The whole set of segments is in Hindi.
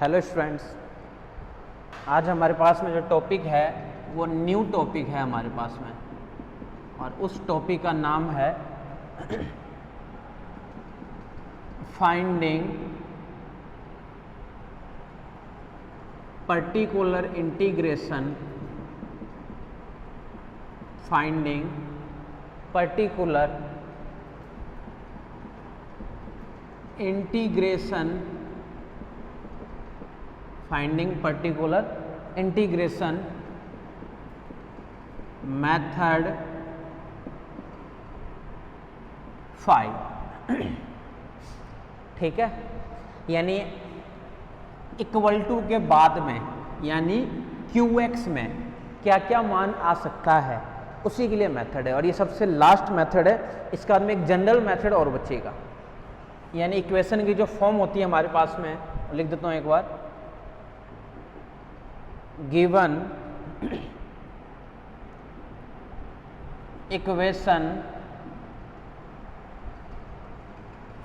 हेलो स्टूडेंट्स, आज हमारे पास में जो टॉपिक है वो न्यू टॉपिक है हमारे पास में, और उस टॉपिक का नाम है finding particular integration. Finding particular integration. Finding particular integration method 5। ठीक है, यानी इक्वल टू के बाद में यानी QX में क्या क्या मान आ सकता है उसी के लिए मेथड है, और ये सबसे लास्ट मेथड है। इसके बाद में एक जनरल मेथड और बचेगा, यानी इक्वेशन की जो फॉर्म होती है हमारे पास में, लिख देता हूँ एक बार। Given equation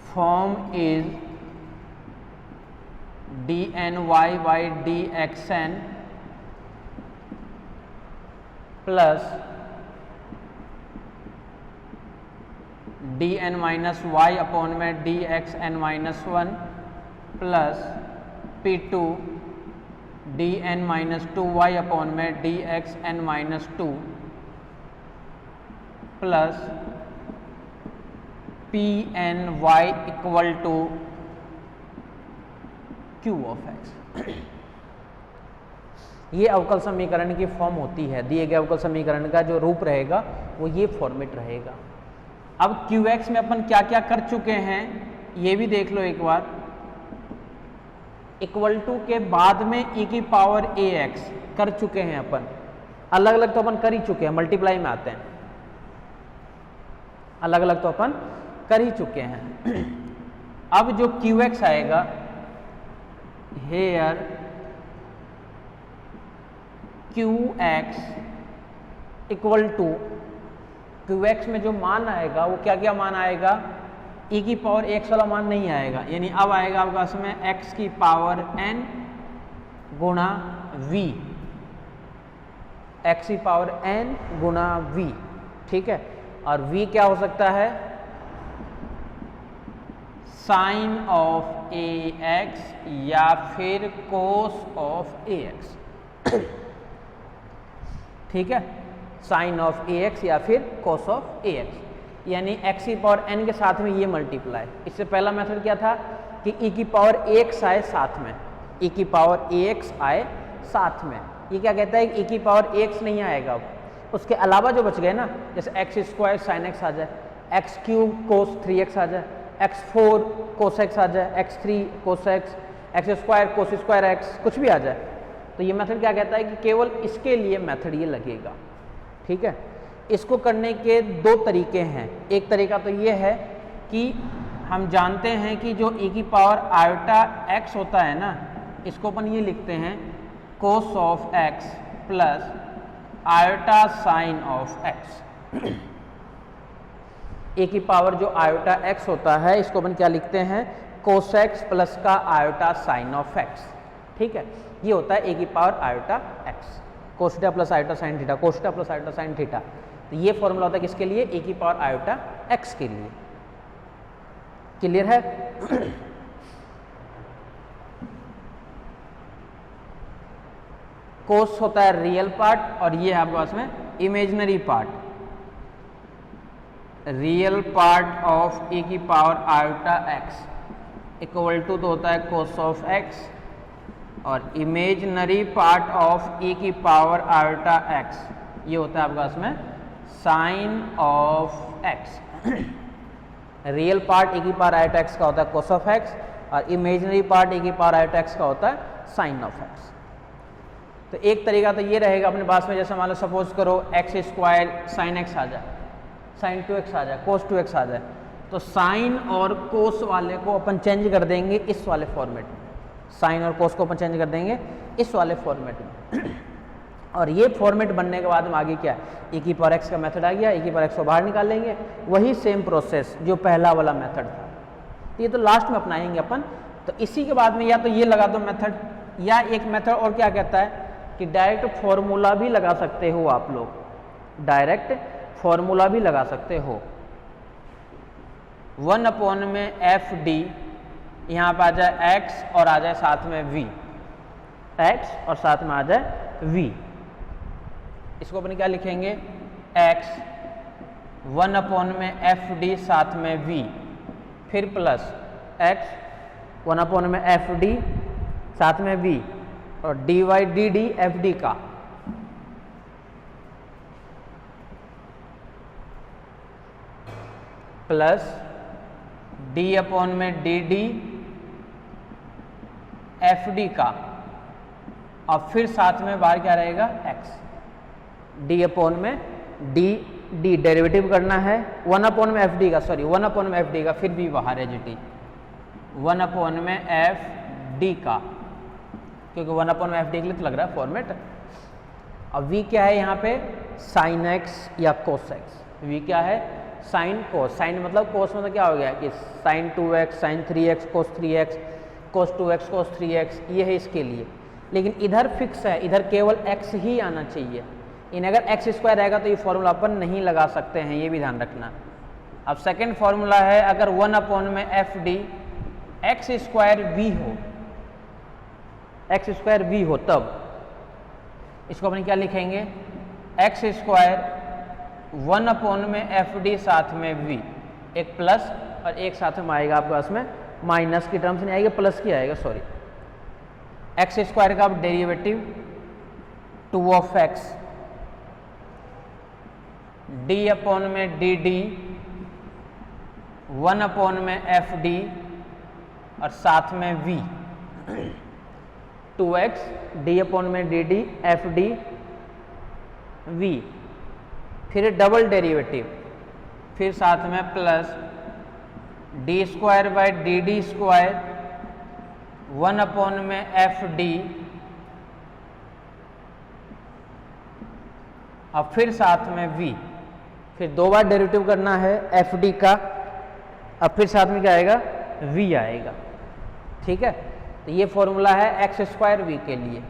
form is dny by dxn plus dn minus y upon में dxn minus 1 plus P2 dn minus 2y upon में dxn minus 2 plus Pny equal to Q of x। ये अवकल समीकरण की फॉर्म होती है। दिए गए अवकल समीकरण का जो रूप रहेगा वो ये फॉर्मेट रहेगा। अब QX में अपन क्या क्या कर चुके हैं ये भी देख लो एक बार। इक्वल टू के बाद में e की पावर ax कर चुके हैं अपन, अलग अलग तो अपन कर ही चुके हैं, मल्टीप्लाई में आते हैं, अलग अलग तो अपन कर ही चुके हैं। अब जो QX आएगा, here QX equal to QX में जो मान आएगा वो क्या क्या मान आएगा, e की पावर x वाला मान नहीं आएगा, यानी अब आएगा आपके पास में x की पावर n गुणा v, x की पावर n गुणा v। ठीक है, और v क्या हो सकता है, साइन ऑफ ax या फिर कोस ऑफ ax। ठीक है, साइन ऑफ ax या फिर कोस ऑफ ax, यानी x की पावर n के साथ में ये मल्टीप्लाई। इससे पहला मेथड क्या था कि e की पावर ax आए साथ में, e की पावर ax आए साथ में। ये क्या कहता है कि e की पावर ax नहीं आएगा, उसके अलावा जो बच गए ना, जैसे x स्क्वायर साइन x आ जाए, x क्यूब कोस 3x आ जाए, x4 कोस x आ जाए, x3 कोस x, x square cos square x, कुछ भी आ जाए। तो ये मेथड क्या कहता है कि केवल इसके लिए मेथड ये लगेगा। ठीक है, इसको करने के दो तरीके हैं। एक तरीका तो ये है कि हम जानते हैं कि जो e की पावर आयोटा x होता है ना, इसको अपन ये लिखते हैं कोस of x plus iota sign of x। e की पावर जो आयोटा x होता है इसको अपन क्या लिखते हैं, कोस x प्लस का आयोटा साइन ऑफ x। ठीक है, ये होता है e की power iota x, cos theta plus iota sine theta, cos theta plus iota sine theta. तो ये फॉर्मूला होता है किसके लिए, e की पावर आयोटा x के लिए। क्लियर है? कोस होता है रियल पार्ट और ये है आपके पास में imaginary part. Real part of e की power iota x equal to तो होता है कोस ऑफ x, और इमेजिनरी पार्ट ऑफ e की पावर आयोटा x ये होता है आपके पास में sine of x। Real part e की पावर आयोटा x का होता है कोस ऑफ x, और इमेजिनरी पार्ट e की पावर आयोटा x का होता है साइन ऑफ x। तो एक तरीका तो ये रहेगा अपने पास में, जैसे मान लो सपोज करो x स्क्वायर साइन x आ जाए, साइन 2x आ जाए, कोस 2x आ जाए, तो साइन और कोस वाले को अपन चेंज कर देंगे इस वाले फॉर्मेट में, साइन और कोस को अपन चेंज कर देंगे इस वाले फॉर्मेट में। और ये फॉर्मेट बनने के बाद में आगे क्या है, e की पावर x का मेथड आ गया, e की पावर x को बाहर निकाल लेंगे, वही सेम प्रोसेस जो पहला वाला मेथड था। तो ये तो लास्ट में अपनाएंगे अपन, तो इसी के बाद में या तो ये लगा दो मेथड, या एक मेथड और क्या कहता है कि डायरेक्ट फॉर्मूला भी लगा सकते हो आप लोग, डायरेक्ट फॉर्मूला भी लगा सकते हो। 1 में एफ डी, यहाँ पर आ जाए x और आ जाए साथ में v, x और साथ में आ जाए v। इसको अपन क्या लिखेंगे, x 1 में एफ डी साथ में v, फिर प्लस x 1 में एफ डी साथ में v और dy dd एफ डी का, प्लस d में dd एफ डी का, और फिर साथ में बाहर क्या रहेगा x, d में d डेरिवेटिव करना है 1 में एफ डी का, सॉरी 1 में एफ डी का, फिर भी बाहर है gt 1 में एफ डी का, क्योंकि 1 में एफ डी के लिए तो लग रहा है फॉर्मेट। अब v क्या है यहाँ पे, साइन x या कोस x। v क्या है, साइन कोस, साइन मतलब कोस मतलब क्या हो गया कि साइन 2x साइन 3x कोस 3x कोस 2x कोस 3x, ये है इसके लिए। लेकिन इधर फिक्स है, इधर केवल x ही आना चाहिए। इन अगर x² रहेगा तो ये फॉर्मूला अपन नहीं लगा सकते हैं, ये भी ध्यान रखना। अब सेकंड फॉर्मूला है, अगर 1 में एफ डी x² v हो, x² v हो, तब इसको अपन क्या लिखेंगे, x² 1 में एफ डी साथ में v, एक प्लस और एक साथ में आएगा आपके पास में माइनस की टर्म्स नहीं आएगा, प्लस की आएगा, सॉरी। x² का डेरिवेटिव 2 ऑफ x, d में dd 1 में एफ डी और साथ में v, 2x d में dd एफ डी v, फिर डबल डेरिवेटिव, फिर साथ में प्लस d² बाई dd² 1 में एफ डी, और फिर साथ में v, फिर 2 बार डेरिवेटिव करना है एफ डी का, अब फिर साथ में क्या आएगा, v आएगा। ठीक है, तो ये फॉर्मूला है x² v के लिए।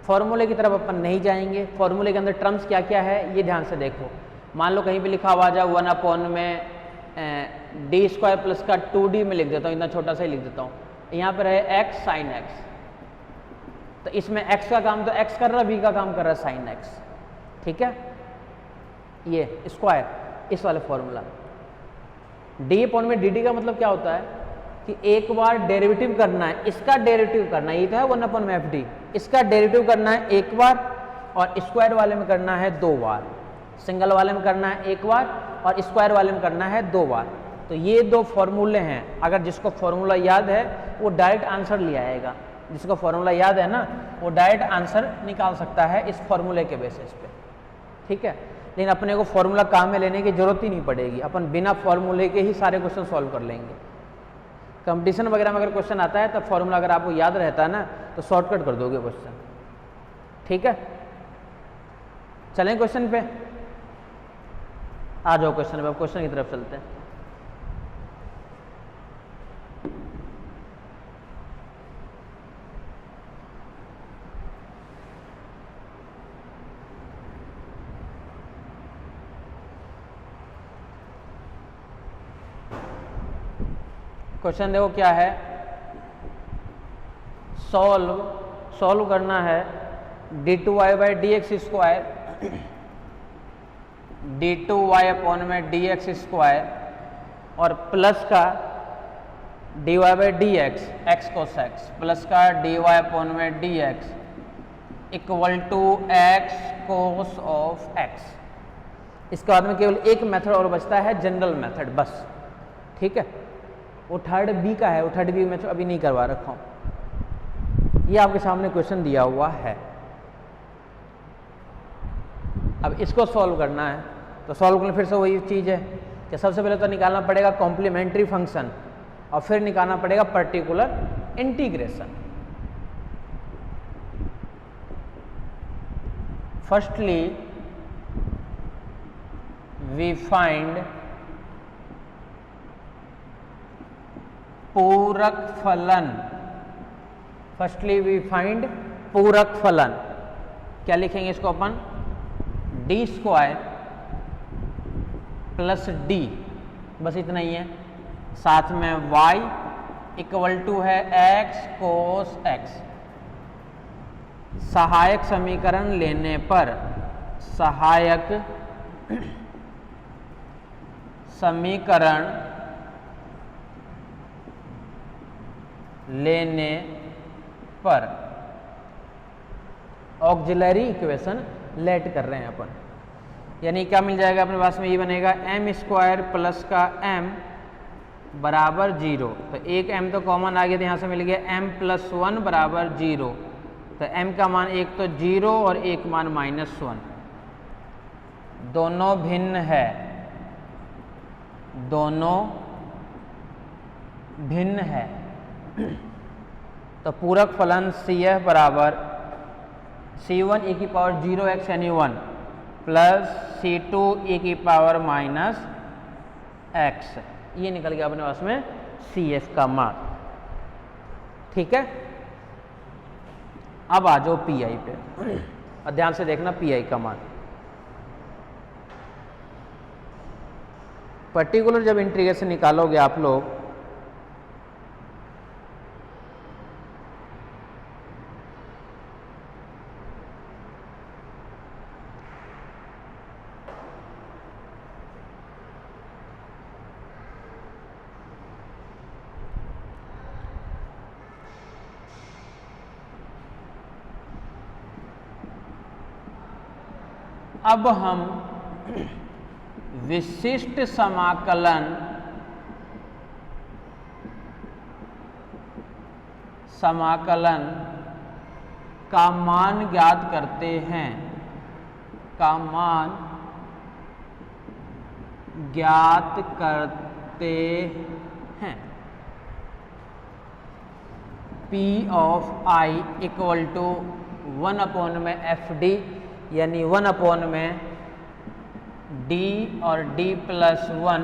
फॉर्मूले की तरफ अपन नहीं जाएंगे, फॉर्मूले के अंदर टर्म्स क्या क्या है ये ध्यान से देखो। मान लो कहीं पे लिखा हुआ जाए 1 में d² प्लस का 2d में लिख देता हूँ, इतना छोटा सा ही लिख देता हूँ। यहाँ पर है x साइन x, तो इसमें x का काम तो x कर रहा है, v का काम कर रहा है साइन x। ठीक है, ये स्क्वायर, इस वाले फॉर्मूला। d में dd का मतलब क्या होता है कि एक बार डेरिवेटिव करना है, इसका डेरिवेटिव करना है, ये तो है 1 में एफ डी, इसका डेरिवेटिव करना है एक बार और स्क्वायर वाले में करना है 2 बार, सिंगल वाले में करना है एक बार और स्क्वायर वाले में करना है 2 बार। तो ये 2 फॉर्मूले हैं, अगर जिसको फॉर्मूला याद है वो डायरेक्ट आंसर ले आएगा, जिसको फॉर्मूला याद है ना वो डायरेक्ट आंसर निकाल सकता है इस फॉर्मूले के बेसिस पे। ठीक है, लेकिन अपने को फॉर्मूला काम में लेने की जरूरत ही नहीं पड़ेगी, अपन बिना फॉर्मूले के ही सारे क्वेश्चन सॉल्व कर लेंगे। कंपटीशन वगैरह में अगर क्वेश्चन आता है तो फॉर्मूला अगर आपको याद रहता है ना तो शॉर्टकट कर दोगे क्वेश्चन। ठीक है, चलें क्वेश्चन पे, आ जाओ क्वेश्चन पे, अब क्वेश्चन की तरफ चलते हैं। क्वेश्चन देखो क्या है, सॉल्व करना है d2y by dx² d2y upon में dx² और प्लस का dy by dx x cos x plus का dy अपॉन में dx equal to x cos of x। इसके बाद में केवल एक मेथड और बचता है, जनरल मेथड, बस। ठीक है, वो थर्ड बी का है, वो थर्ड बी मैं तो अभी नहीं करवा रखा हूँ, ये आपके सामने क्वेश्चन दिया हुआ है। अब इसको सॉल्व करना है, तो सॉल्व करने फिर से वही चीज़ है कि सबसे पहले तो निकालना पड़ेगा कॉम्प्लीमेंट्री फंक्शन और फिर निकालना पड़ेगा particular integration. Firstly we find पूरक फलन, फर्स्टली वी फाइंड पूरक फलन, क्या लिखेंगे इसको अपन, डी स्क्वायर प्लस डी, बस इतना ही है, साथ में y इक्वल टू है x कोस x। सहायक समीकरण लेने पर, सहायक समीकरण लेने पर ऑक्सिलरी इक्वेशन लेट कर रहे हैं अपन, यानी क्या मिल जाएगा अपने पास में, ये बनेगा एम स्क्वायर प्लस का m बराबर 0, तो एक m तो कॉमन आ गया, तो यहाँ से मिल गया m प्लस 1 बराबर 0, तो m का मान एक तो 0 और एक मान -1, दोनों भिन्न है, दोनों भिन्न है, तो पूरक फलन CF बराबर C1 e की पावर 0x यानी 1 प्लस C2 e की पावर -x, ये निकल गया अपने पास में CF का मान। ठीक है, अब आ जाओ PI पे, और ध्यान से देखना PI का मान। पर्टिकुलर जब इंटीग्रेशन निकालोगे आप लोग, अब हम विशिष्ट समाकलन का मान ज्ञात करते हैं, का मान ज्ञात करते हैं। P of I equal to 1 में FD, यानी 1 में D और D प्लस 1,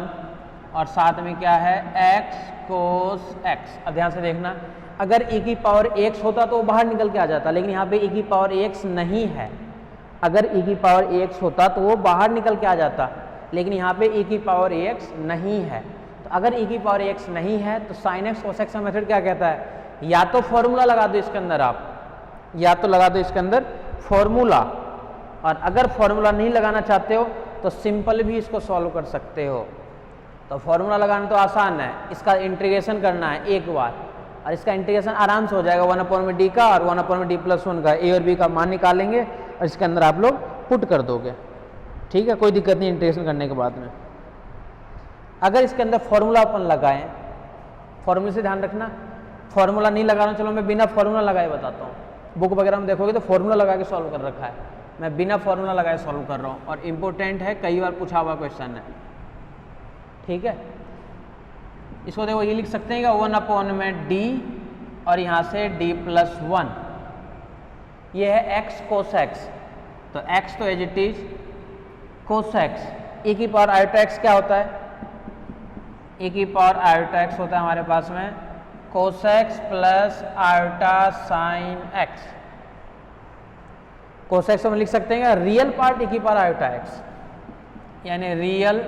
और साथ में क्या है x कोस x। अब ध्यान से देखना, अगर e की पावर x होता तो वो बाहर निकल के आ जाता, लेकिन यहाँ पे e की पावर x नहीं है। अगर e की पावर x होता तो वो बाहर निकल के आ जाता, लेकिन यहाँ पे e की पावर x नहीं है। तो अगर e की पावर x नहीं है तो sin x cos x का मेथड क्या कहता है, या तो फॉर्मूला लगा दो इसके अंदर आप, या तो लगा दो इसके अंदर फॉर्मूला, और अगर फॉर्मूला नहीं लगाना चाहते हो तो सिंपल भी इसको सॉल्व कर सकते हो। तो फॉर्मूला लगाना तो आसान है, इसका इंटीग्रेशन करना है एक बार, और इसका इंटीग्रेशन आराम से हो जाएगा 1 में d का और 1 में d प्लस 1 का, a और b का मान निकालेंगे और इसके अंदर आप लोग पुट कर दोगे। ठीक है, कोई दिक्कत नहीं इंटीग्रेशन करने के बाद में। अगर इसके अंदर फॉर्मूला अपन लगाएं, फॉर्मूले से ध्यान रखना, फॉर्मूला नहीं लगाना, चलो मैं बिना फॉर्मूला लगाए बताता हूँ। बुक वगैरह में देखोगे तो फॉर्मूला लगा के सॉल्व कर रखा है, मैं बिना फॉर्मूला लगाए सॉल्व कर रहा हूँ, और इम्पोर्टेंट है, कई बार पूछा हुआ क्वेश्चन है। ठीक है, इसको देखो ये लिख सकते हैं कि 1 में d और यहाँ से d प्लस 1, ये है x कोस x, तो x तो as it is cos x, e की पावर आयोटा x क्या होता है, e की पावर आयोटा x होता है हमारे पास में कोस x plus iota sine x। Cos x हम लिख सकते हैं रियल पार्ट e की पावर आयोटा x, यानी रियल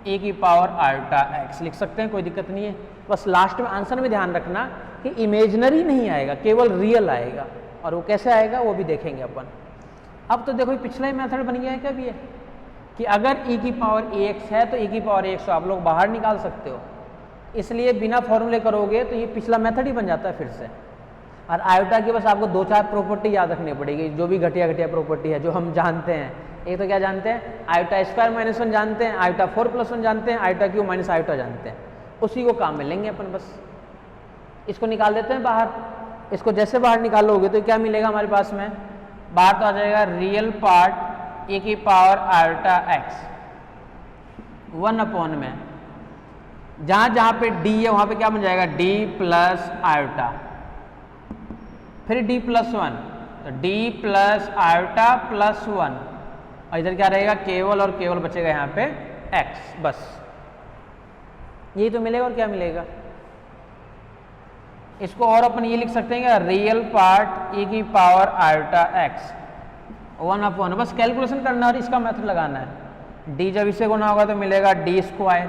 e की पावर आयोटा x लिख सकते हैं, कोई दिक्कत नहीं है। बस लास्ट में आंसर में ध्यान रखना कि इमेजिनरी नहीं आएगा, केवल रियल आएगा, और वो कैसे आएगा वो भी देखेंगे अपन। अब तो देखो पिछला ही मेथड बन गया है क्या भी है, कि अगर e की पावर ax है तो e की पावर ax आप लोग बाहर निकाल सकते हो, इसलिए बिना फॉर्मूले करोगे तो ये पिछला मेथड ही बन जाता है फिर से। और आयोटा की बस आपको 2-4 प्रॉपर्टी याद रखनी पड़ेगी, जो भी घटिया घटिया प्रॉपर्टी है जो हम जानते हैं। एक तो क्या जानते हैं, आयोटा स्क्वायर माइनस 1 जानते हैं, आयोटा 4 प्लस 1 जानते हैं, आयोटा क्यू माइनस आयोटा जानते हैं, उसी को काम में लेंगे अपन। बस इसको निकाल देते हैं बाहर, इसको जैसे बाहर निकालोगे तो क्या मिलेगा हमारे पास में, बाहर तो आ जाएगा रियल पार्ट e की पावर आयोटा x 1 में, जहाँ पे d है वहाँ पे क्या बन जाएगा d प्लस आयोटा, फिर d प्लस 1, तो d प्लस आयोटा प्लस 1, और इधर क्या रहेगा केवल और केवल बचेगा यहाँ पे x, बस यही तो मिलेगा। और क्या मिलेगा, इसको और अपन ये लिख सकते हैं कि रियल पार्ट e की पावर आयोटा x 1/, बस कैलकुलेशन करना और इसका मेथड लगाना है। d जब इससे गुना होगा तो मिलेगा d स्क्वायर,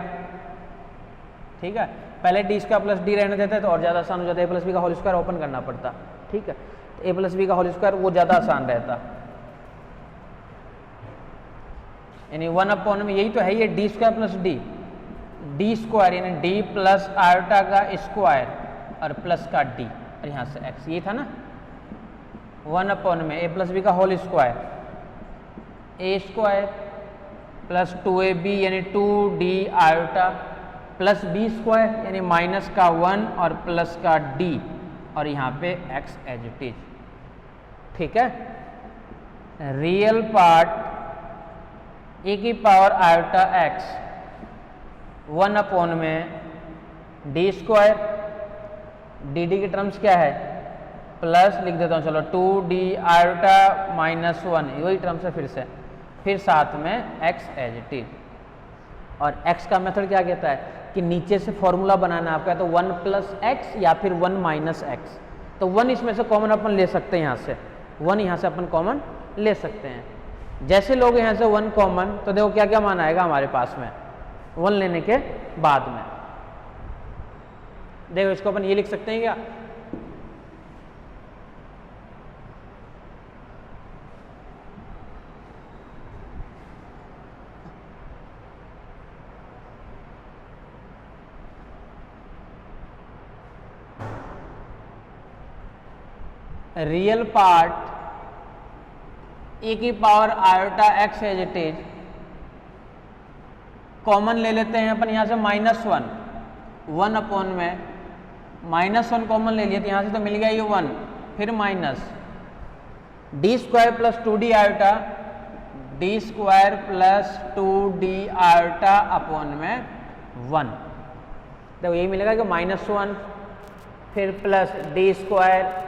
ठीक है। पहले d स्क्वायर प्लस d रहने देते तो और ज़्यादा आसान हो जाता है, a प्लस बी का होल स्क्वायर ओपन करना पड़ता, ठीक है। तो a प्लस बी का होल स्क्वायर वो ज़्यादा आसान रहता, यानी 1/, में यही तो है ये d square plus d square यानी d प्लस आयोटा का स्क्वायर और प्लस का d और यहाँ से x, ये था ना 1/, में a प्लस बी का whole square a square plus 2ab यानी 2d iota plus b square यानी माइनस का 1 और प्लस का d और यहाँ पे x एज इट इज, ठीक है। रियल पार्ट e की पावर आयोटा x 1/, में d स्क्वायर, डी की टर्म्स क्या है प्लस, लिख देता हूँ चलो 2d आयोटा माइनस 1, वही टर्म्स है फिर साथ में x एज इट इज। और x का मेथड क्या कहता है कि नीचे से फॉर्मूला बनाना है आपका, तो 1 प्लस x या फिर 1 माइनस x, तो 1 इसमें से कॉमन अपन ले सकते हैं, यहाँ से 1 यहाँ से अपन कॉमन ले सकते हैं। जैसे लोग यहाँ से 1 कॉमन, तो देखो क्या क्या मान आएगा हमारे पास में 1 लेने के बाद में, देखो इसको अपन ये लिख सकते हैं क्या, रियल पार्ट e की power iota x as it is, common ले लेते हैं अपन यहाँ से -1, 1/, में -1 कॉमन ले लिया तो यहाँ से तो मिल गया ये 1, फिर minus d square plus 2d iota, d square plus 2d iota upon में 1, देखो यही मिलेगा कि -1 फिर प्लस d स्क्वायर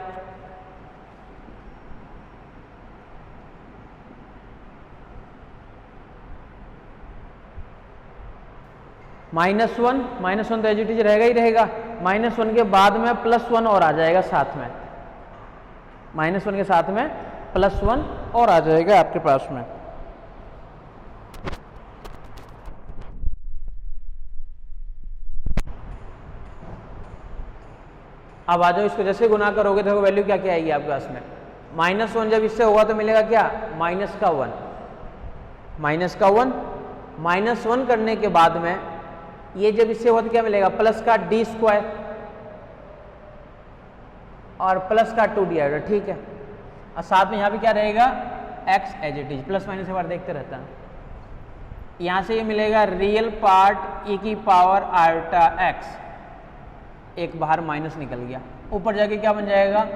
-1 तो एज इट इज रहेगा ही रहेगा, -1 के बाद में +1 और आ जाएगा साथ में, -1 के साथ में +1 और आ जाएगा आपके पास में। अब आ जाओ, इसको जैसे गुना करोगे तो वैल्यू क्या क्या आएगी आपके पास में, -1 जब इससे होगा तो मिलेगा क्या -1, -1 करने के बाद में ये जब इससे होगा तो क्या मिलेगा प्लस का d स्क्वायर और प्लस का 2d आएगा, ठीक है। और साथ में यहाँ पे क्या रहेगा x as it is, plus minus एक बार देखते रहता है। यहाँ से ये मिलेगा रियल पार्ट e की पावर आयोटा x, एक बाहर माइनस निकल गया, ऊपर जाके क्या बन जाएगा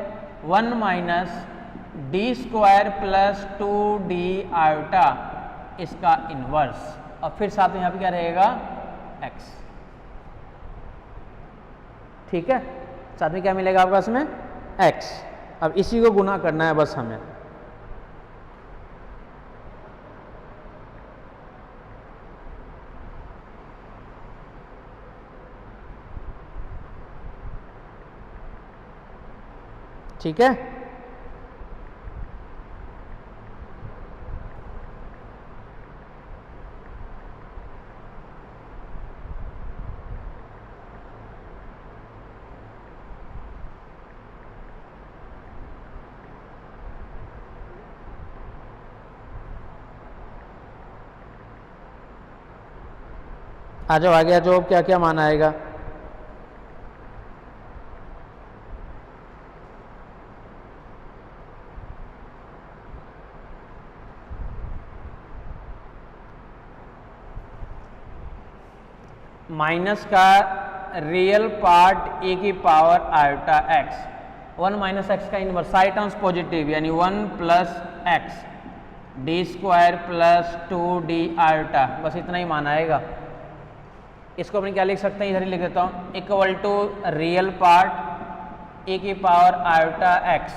1 minus d square plus 2d iota इसका इनवर्स, और फिर साथ में यहाँ पे क्या रहेगा x, ठीक है। साथ में क्या मिलेगा आपके पास में x। अब इसी को गुना करना है बस हमें, ठीक है। आ जाओ आगे, आ जाओ, क्या क्या मान आएगा। माइनस का रियल पार्ट e की power iota x, 1 minus x का इनवर्स, साइड टर्म्स पॉजिटिव यानी 1 plus x, D square plus 2d iota, बस इतना ही मान आएगा। इसको अपन क्या लिख सकते हैं, इधर ही लिख देता हूँ, equal to real part e की पावर आयोटा x,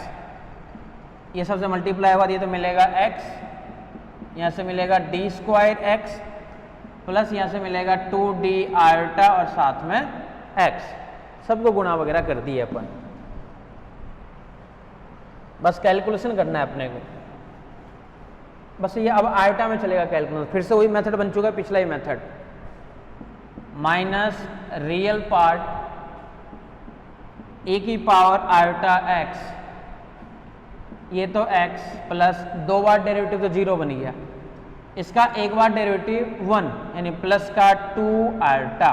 ये सबसे मल्टीप्लाई होगा ये तो मिलेगा x, यहाँ से मिलेगा d स्क्वायर x प्लस यहाँ से मिलेगा 2d आयोटा और साथ में x, सबको गुणा वगैरह कर दिए अपन, बस कैलकुलेशन करना है अपने को। बस ये अब आयोटा में चलेगा कैलकुलेशन, फिर से वही मेथड बन चुका है पिछला ही method, minus real part e की पावर आयोटा x, ये तो x प्लस 2 बार डेरिवेटिव तो 0 बन गया, इसका एक बार डेरिवेटिव 1 यानी प्लस का 2 आयोटा।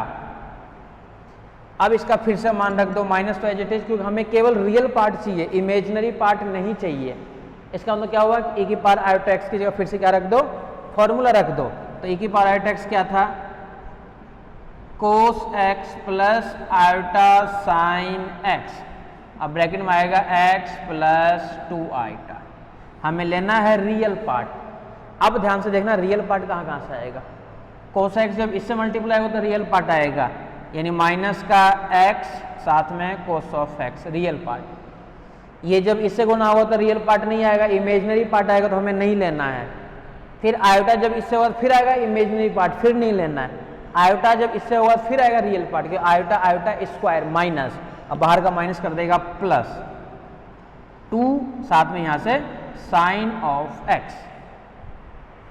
अब इसका फिर से मान रख दो माइनस तो एज इट इज, क्योंकि हमें केवल रियल पार्ट चाहिए, इमेजिनरी पार्ट नहीं चाहिए। इसका मतलब क्या हुआ कि e की पावर आयोटा x की जगह फिर से क्या रख दो, फॉर्मूला रख दो। तो e की पावर आयोटा x क्या था, कोस x plus iota sine x, अब ब्रैकेट में आएगा x प्लस 2 आयोटा। हमें लेना है रियल पार्ट। अब ध्यान से देखना रियल पार्ट कहाँ से आएगा, कोस x जब इससे मल्टीप्लाई होगा तो रियल पार्ट आएगा, यानी माइनस का x साथ में cos of x real part. ये जब इससे गुना होगा तो रियल पार्ट नहीं आएगा, इमेजिनरी पार्ट आएगा, तो हमें नहीं लेना है। फिर आयोटा जब इससे होगा फिर आएगा इमेजिनरी पार्ट, फिर नहीं लेना है। आयोटा जब इससे होगा फिर आएगा रियल पार्ट, कि आयोटा आयोटा स्क्वायर माइनस, अब बाहर का माइनस कर देगा प्लस 2 साथ में यहाँ से साइन ऑफ x।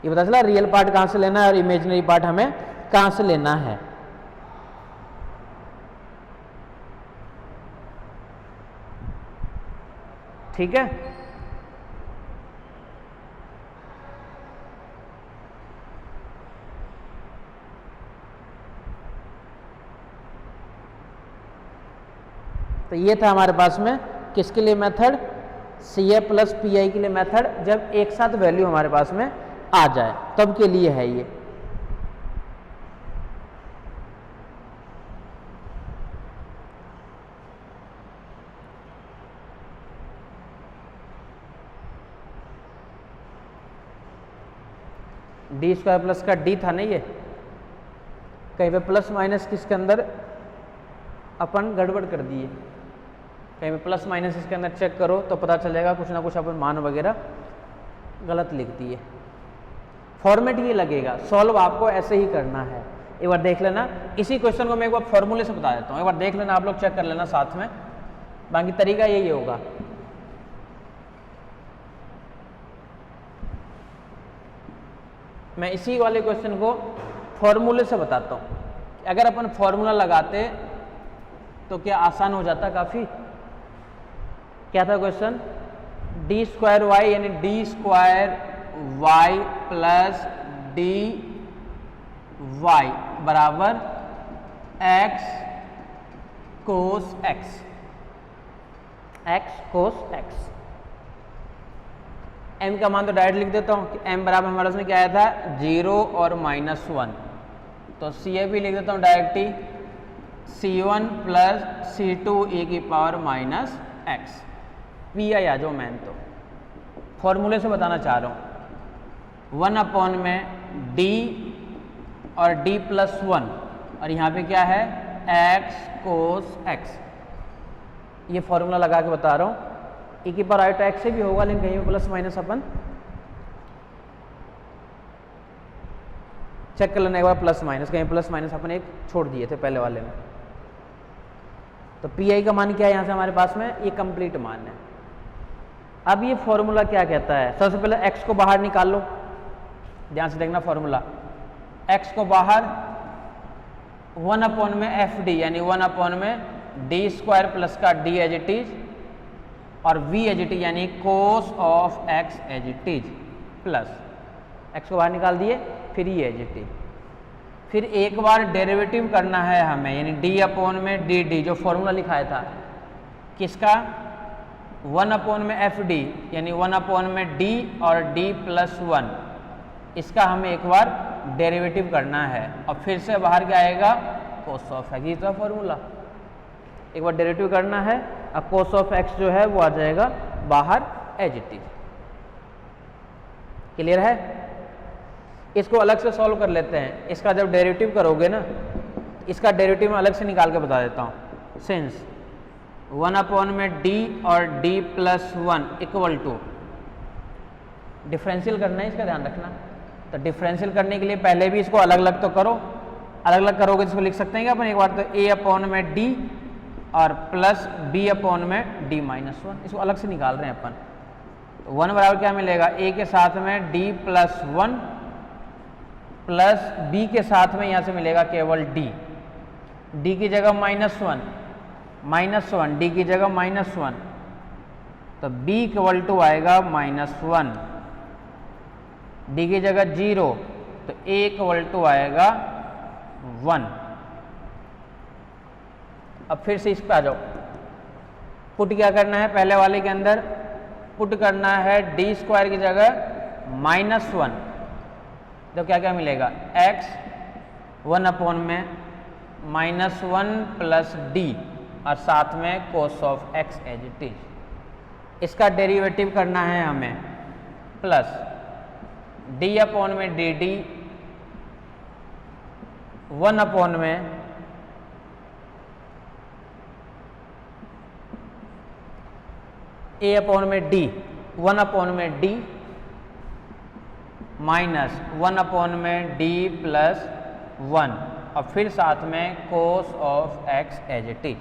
ये पता चला रियल पार्ट कहाँ से लेना है और इमेजिनरी पार्ट हमें कहाँ से लेना है। ठीक है, तो ये था हमारे पास में किसके लिए method, C A plus P I के लिए मेथड, जब एक साथ वैल्यू हमारे पास में आ जाए तब के लिए है ये। डी स्क्वायर प्लस का डी था ना, ये कहीं पे प्लस माइनस किसके अंदर अपन गड़बड़ कर दिए, कहीं पे प्लस माइनस इसके अंदर चेक करो तो पता चलेगा कुछ ना कुछ अपन मान वगैरह गलत लिख दिए। फॉर्मेट ये लगेगा, सॉल्व आपको ऐसे ही करना है। एक बार देख लेना, इसी क्वेश्चन को मैं एक बार फॉर्मूले से बता देता हूँ, एक बार देख लेना, आप लोग चेक कर लेना साथ में, बाकी तरीका यही होगा। मैं इसी वाले क्वेश्चन को फॉर्मूले से बताता हूँ। अगर अपन फॉर्मूला लगाते तो क्या आसान हो जाता काफ़ी। क्या था क्वेश्चन, डी स्क्वायर वाई यानी D square y plus D y बराबर x cos x, x cos x. m का मान तो डायरेक्ट लिख देता हूँ कि m बराबर हमारे उसमें क्या आया था 0 और -1, तो सी ए भी लिख देता हूँ डायरेक्ट ही, c1 प्लस c2 e की power minus x. P I आ जाओ, मैं तो फॉर्मूले से बताना चाह रहा हूँ, 1 में d और d प्लस 1 और यहाँ पे क्या है x कोस x। ये फॉर्मूला लगा के बता रहा हूँ, e की पावर आयोटा x से भी होगा, लेकिन कहीं पे प्लस माइनस अपन चेक कर लेना एक बार, प्लस माइनस कहीं प्लस माइनस अपन एक छोड़ दिए थे पहले वाले में। तो पी आई का मान क्या है यहाँ से हमारे पास में, ये कंप्लीट मान है। अब ये फॉर्मूला क्या कहता है, सबसे पहले x को बाहर निकाल लो, ध्यान से देखना फॉर्मूला, x को बाहर 1 में एफ डी यानी 1 में डी स्क्वायर प्लस का डी एज इट इज और v एज इट इज यानी cos of x as it is plus x को बाहर निकाल दिए, फिर ये एज इट इज। फिर एक बार डेरिवेटिव करना है हमें, यानी d में डी डी जो फॉर्मूला लिखाया था किसका, 1 में एफ डी यानी 1 में d और d प्लस 1, इसका हमें एक बार डेरिवेटिव करना है और फिर से बाहर क्या आएगा कोस ऑफ x, इसका फॉर्मूला एक बार डेरिवेटिव करना है, अब कोस ऑफ x जो है वो आ जाएगा बाहर एज इट इज। क्लियर है, इसको अलग से सॉल्व कर लेते हैं। इसका जब डेरिवेटिव करोगे ना, इसका डेरिवेटिव मैं अलग से निकाल के बता देता हूँ। सिंस 1 में d और d plus 1 equal to, differential करना है इसका ध्यान रखना, तो डिफरेंशियल करने के लिए पहले भी इसको अलग अलग तो करो, अलग अलग करोगे तो इसको लिख सकते हैं क्या अपन एक बार, तो a में d और प्लस बी अपॉन में डी माइनस वन, इसको अलग से निकाल रहे हैं अपन। तो वन बराबर क्या मिलेगा, ए के साथ में D plus one plus B के साथ में यहाँ से मिलेगा केवल डी, डी की जगह माइनस वन, डी की जगह माइनस वन, तो बी इक्वल टू आएगा माइनस वन, डी की जगह जीरो, तो ए इक्वल टू आएगा वन। अब फिर से इस पे आ जाओ, पुट क्या करना है, पहले वाले के अंदर पुट करना है डी स्क्वायर की जगह माइनस वन, तो क्या क्या मिलेगा, एक्स वन अपॉन में माइनस वन प्लस डी और साथ में cos of x as it is. इसका डेरिवेटिव करना है हमें, प्लस डी अपॉन में डी डी, वन अपॉन में ए अपॉन में डी, वन अपॉन में डी माइनस वन अपॉन में डी प्लस वन और फिर साथ में cos of x as it is.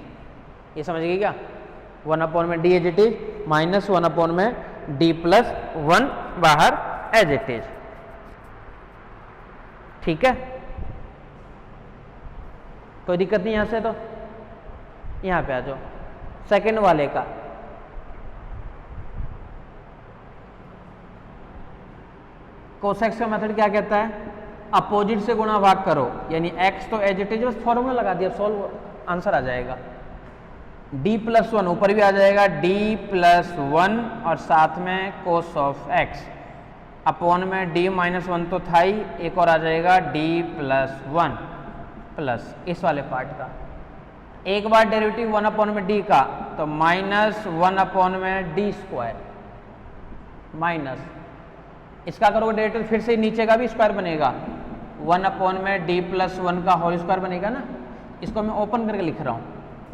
ये समझ गई क्या, वन अपॉन में D as it is minus one upon में डी प्लस वन बाहर एज इट इज। ठीक है, कोई दिक्कत नहीं। यहां से तो यहां पे आ जाओ, सेकंड वाले का कोसेक्स का मेथड क्या कहता है, अपोजिट से गुणा भाग करो, यानी x तो एज इट इज, बस फॉर्मूला लगा दिया, सॉल्व आंसर आ जाएगा। d प्लस वन ऊपर भी आ जाएगा, d प्लस वन और साथ में कोस ऑफ x अपॉन में d माइनस वन तो था ही, एक और आ जाएगा d प्लस वन प्लस इस वाले पार्ट का। एक बार डेरिवेटिव वन अपॉन में d का, तो माइनस वन अपॉन में d स्क्वायर माइनस इसका करोगे डेरिवेटिव, फिर से नीचे का भी स्क्वायर बनेगा, वन अपॉन में डी प्लस वन का होल स्क्वायर बनेगा ना। इसको मैं ओपन करके लिख रहा हूँ,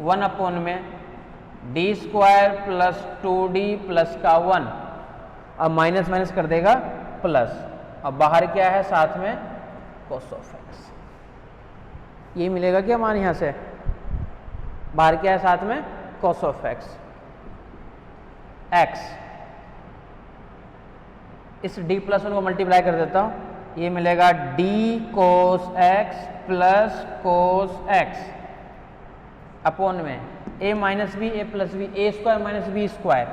वन अपॉन में D square plus two D plus का वन, अब माइनस माइनस कर देगा प्लस, अब बाहर क्या है साथ में कोस ऑफ एक्स, ये मिलेगा क्या मान यहाँ से, बाहर क्या है साथ में कोस ऑफ एक्स, एक्स इस d प्लस वन को मल्टीप्लाई कर देता हूँ, ये मिलेगा d cos x plus cos x upon में a minus B A plus B, A square minus B square,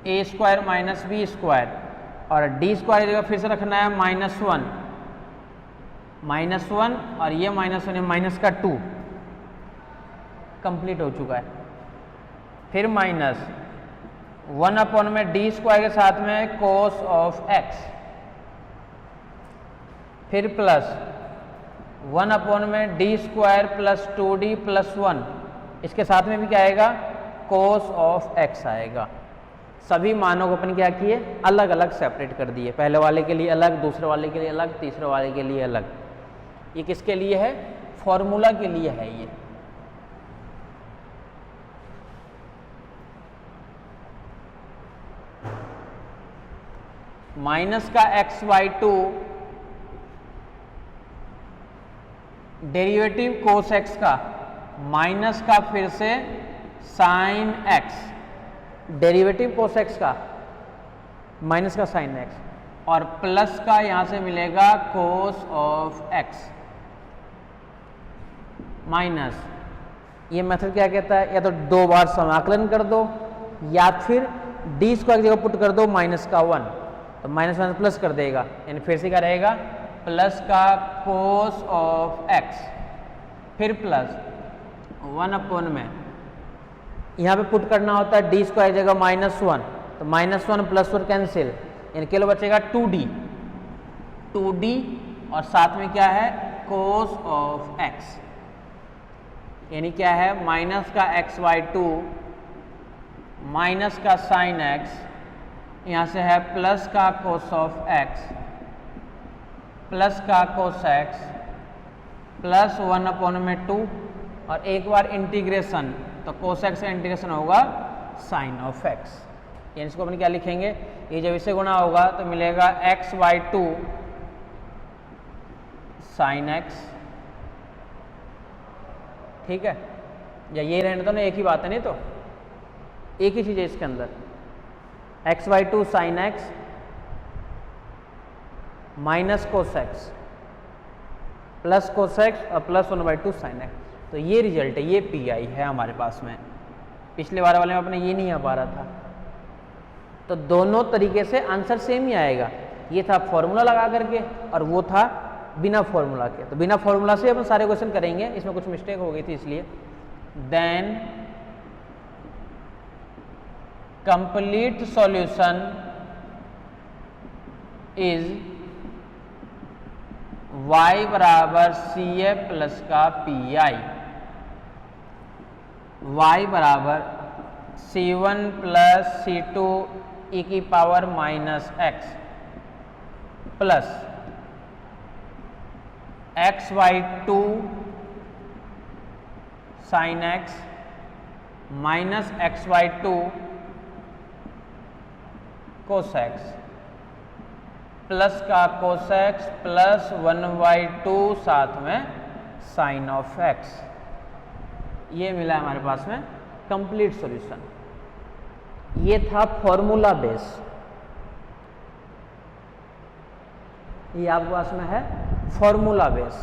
A square minus B square, और d स्क्वायर जगह फिर से रखना है माइनस वन और ये माइनस वन है माइनस का टू, कंप्लीट हो चुका है। फिर माइनस वन अपॉन में डी स्क्वायर के साथ में कोस ऑफ एक्स, फिर प्लस वन अपॉन में D square plus two D plus one, इसके साथ में भी क्या आएगा कोस ऑफ एक्स आएगा। सभी मानों को अपन क्या किए, अलग अलग सेपरेट कर दिए, पहले वाले के लिए अलग, दूसरे वाले के लिए अलग, तीसरे वाले के लिए अलग। ये किसके लिए है, फॉर्मूला के लिए है ये। माइनस का x by two derivative cos x का, माइनस का फिर से sine x, derivative cos x का माइनस का साइन एक्स, और प्लस का यहां से मिलेगा कोस ऑफ एक्स माइनस। ये मेथड क्या कहता है, या तो दो बार समाकलन कर दो या फिर डी स्क्वायर की जगह पुट कर दो माइनस का वन, तो माइनस वन प्लस कर देगा, यानी फिर से क्या रहेगा प्लस का कोस ऑफ एक्स, फिर प्लस वन अपॉन में यहाँ पे पुट करना होता है डी स्क्वायर जगह माइनस वन, तो minus one plus one cancel, यानी केवल बचेगा टू डी और साथ में क्या है कोस ऑफ एक्स, यानी क्या है माइनस का एक्स बाई टू माइनस का साइन एक्स, यहाँ से है प्लस का कोस ऑफ एक्स प्लस का कोस एक्स प्लस वन अपॉन में टू, और एक बार इंटीग्रेशन, तो कोस एक्स का इंटीग्रेशन होगा साइन ऑफ एक्स, यानी इसको अपन क्या लिखेंगे, ये जब इससे गुणा होगा तो मिलेगा x by two sine x, ठीक है, या ये रहने दो ना, एक ही बात है नहीं तो, एक ही चीज़ है इसके अंदर। x/2 sin x minus cos x plus cos x और प्लस 1/2 sin x, तो ये रिजल्ट है, ये PI है हमारे पास में। पिछले बार वाले में अपने ये नहीं आ पा रहा था, तो दोनों तरीके से आंसर सेम ही आएगा। ये था फॉर्मूला लगा करके और वो था बिना फॉर्मूला के। तो बिना फॉर्मूला से अपन सारे क्वेश्चन करेंगे, इसमें कुछ मिस्टेक हो गई थी इसलिए। Then complete solution is y बराबर CF प्लस का PI, y बराबर C1 प्लस C2 e की power minus x plus x/2 sin x minus x/2 cos x plus का cos x प्लस 1/2 साथ में sin ऑफ x, ये मिला हमारे पास में कंप्लीट सॉल्यूशन। ये था फॉर्मूला बेस, ये आपके पास में है फॉर्मूला बेस,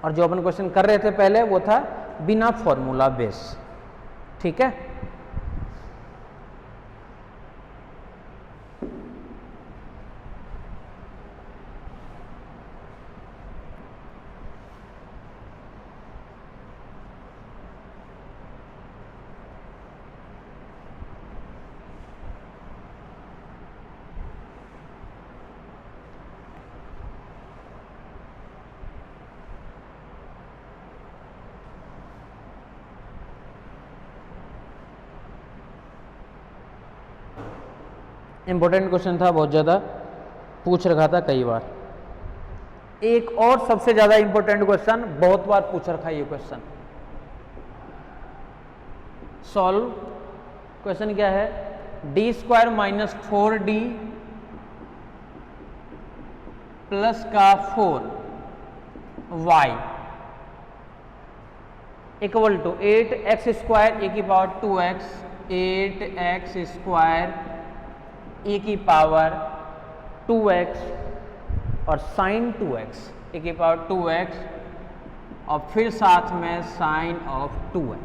और जो अपन क्वेश्चन कर रहे थे पहले वो था बिना फॉर्मूला बेस। ठीक है, इंपॉर्टेंट क्वेश्चन था, बहुत ज़्यादा पूछ रखा था कई बार। एक और सबसे ज़्यादा इंपॉर्टेंट क्वेश्चन, बहुत बार पूछ रखा है ये क्वेश्चन। सॉल्व क्वेश्चन क्या है, d² माइनस 4d प्लस का 4y equal to 8x² e की पावर 2x, 8x² e की पावर 2x और sin 2x e की पावर 2x और फिर साथ में sin ऑफ 2x,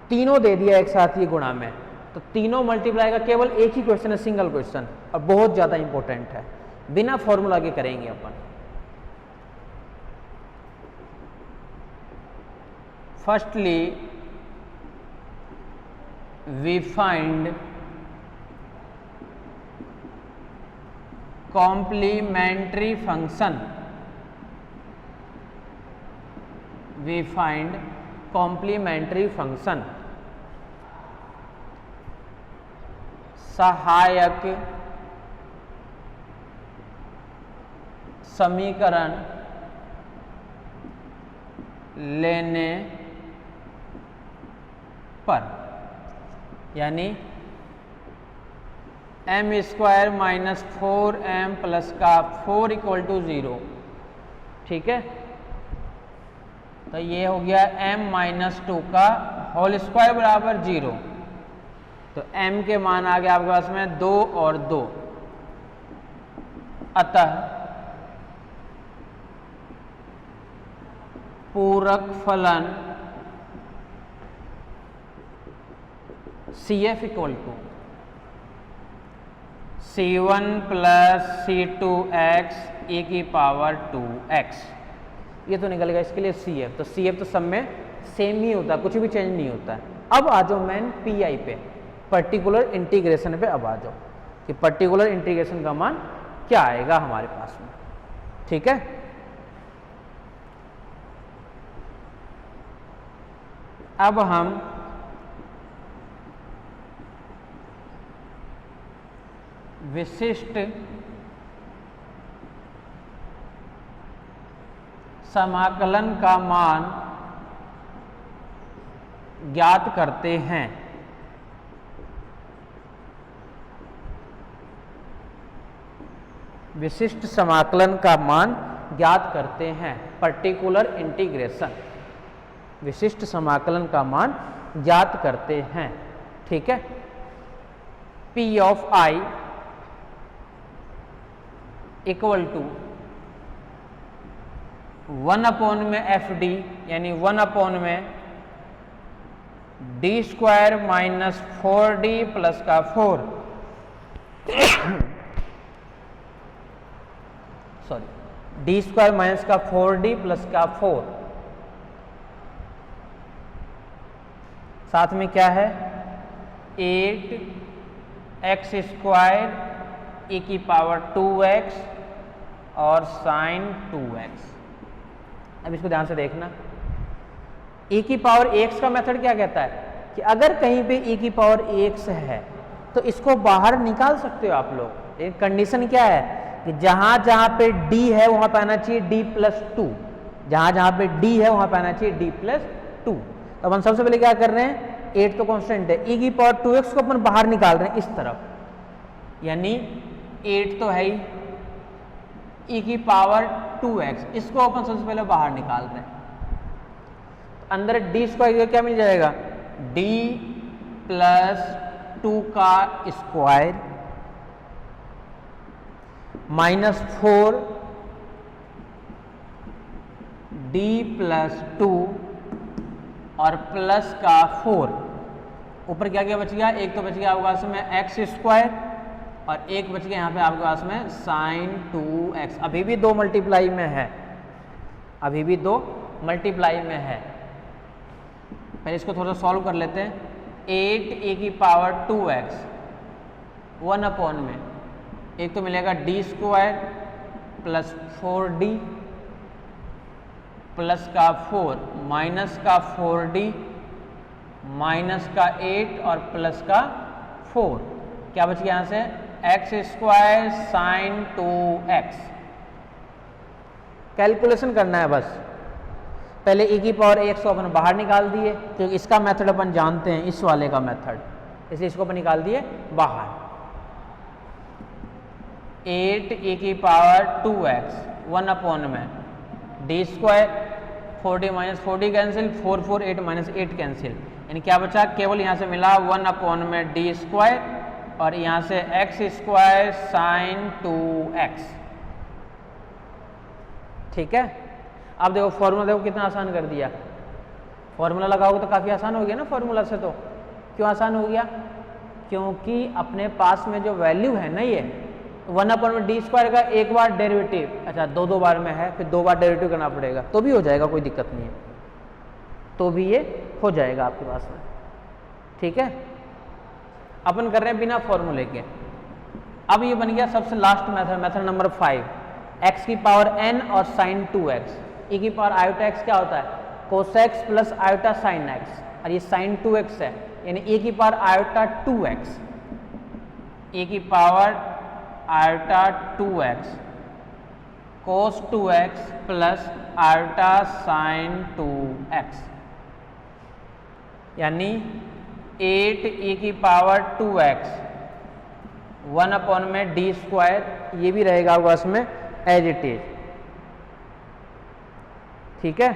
तीनों दे दिया एक साथ ही गुणा में, तो तीनों मल्टीप्लाई का केवल एक ही क्वेश्चन है, सिंगल क्वेश्चन, और बहुत ज़्यादा इंपॉर्टेंट है, बिना फॉर्मूला के करेंगे अपन। Firstly we find complementary function, we find complementary function, सहायक समीकरण लेने पर, यानी m² माइनस 4m प्लस का 4 इक्वल टू 0। ठीक है, तो ये हो गया m माइनस 2 का होल स्क्वायर बराबर 0, तो m के मान आ गया आपके पास में 2 और 2, अतः पूरक फलन CF equal to C1 plus C2x e की पावर 2x, ये तो निकल गया इसके लिए CF। तो CF तो सब में सेम ही होता है, कुछ भी चेंज नहीं होता है। अब आ जाओ मेन PI पे, पर्टिकुलर इंटीग्रेशन पे अब आ जाओ कि पर्टिकुलर इंटीग्रेशन का मान क्या आएगा हमारे पास में। ठीक है, अब हम विशिष्ट समाकलन का मान ज्ञात करते हैं। विशिष्ट समाकलन का मान ज्ञात करते हैं, पर्टिकुलर इंटीग्रेशन। विशिष्ट समाकलन का मान ज्ञात करते हैं। ठीक है, P of I equal to 1 upon में एफ डी, यानी 1 अपॉन में D square minus 4d plus का 4 सॉरी डी स्क्वायर माइनस का 4d प्लस का 4, साथ में क्या है 8x स्क्वायर e की पावर 2x और साइन 2x। अब इसको ध्यान से देखना, e की पावर x का मेथड क्या कहता है कि अगर कहीं पे e की पावर x है तो इसको बाहर निकाल सकते हो आप लोग। एक कंडीशन क्या है कि जहां जहां पे d है वहां पे आना चाहिए d प्लस 2, जहां जहां पे d है वहां पे आना चाहिए d प्लस 2। तो अपन सबसे पहले क्या कर रहे हैं, 8 तो कांस्टेंट है, e की पावर 2x को अपन बाहर निकाल रहे हैं इस तरफ, यानी 8 तो है ही, e की पावर 2x इसको अपन सबसे पहले बाहर निकाल रहे हैं। अंदर डी स्क्वायर क्या मिल जाएगा, d प्लस 2 का स्क्वायर माइनस 4 d प्लस 2 और प्लस का 4, ऊपर क्या क्या बच गया, एक तो बच गया आपके पास में एक्स स्क्वायर और एक बच गया यहाँ पे आपके पास में साइन 2x। अभी भी 2 मल्टीप्लाई में है, अभी भी 2 मल्टीप्लाई में है। पहले इसको थोड़ा सॉल्व कर लेते हैं। 8 की पावर 2x 1 अपॉन में एक तो मिलेगा D square plus 4d plus का 4 माइनस का 4d माइनस का 8 और प्लस का 4, क्या बच गया यहाँ से x square sine 2x। Calculation करना है बस, पहले e की पावर x को अपन बाहर निकाल दिए क्योंकि इसका मेथड अपन जानते हैं, इस वाले का मेथड, इसलिए इसको अपन निकाल दिए बाहर। 8 e की पावर 2x 1 अपॉन में D square 4d minus 4d cancel, 4 4 8 minus 8 cancel, यानी क्या बचा, केवल यहाँ से मिला 1 अपॉन में डी स्क्वायर और यहाँ से एक्स स्क्वायर साइन 2x। ठीक है, अब देखो फॉर्मूला देखो कितना आसान कर दिया, फॉर्मूला लगाओगे तो काफ़ी आसान हो गया ना फॉर्मूला से। तो क्यों आसान हो गया, क्योंकि अपने पास में जो वैल्यू है ना ये 1 अपॉन में डी स्क्वायर का एक बार डेरिवेटिव, अच्छा 2 बार में है, फिर 2 बार डेरिवेटिव करना पड़ेगा तो भी हो जाएगा, कोई दिक्कत नहीं है, तो भी ये हो जाएगा आपके पास में। ठीक है, अपन कर रहे हैं बिना फॉर्मूले के। अब ये बन गया सबसे last method, method number 5, x की पावर n और साइन 2x, e की पावर आयोटा x क्या होता है कोस x plus iota sine x, और ये साइन 2x है, यानी e की पावर आयोटा 2x, e की पावर आयोटा 2x कोस 2x plus iota sign 2x, यानी 8 e की पावर 2x 1 अपॉन में डी स्क्वायर, ये भी रहेगा बस में एज इट इज। ठीक है,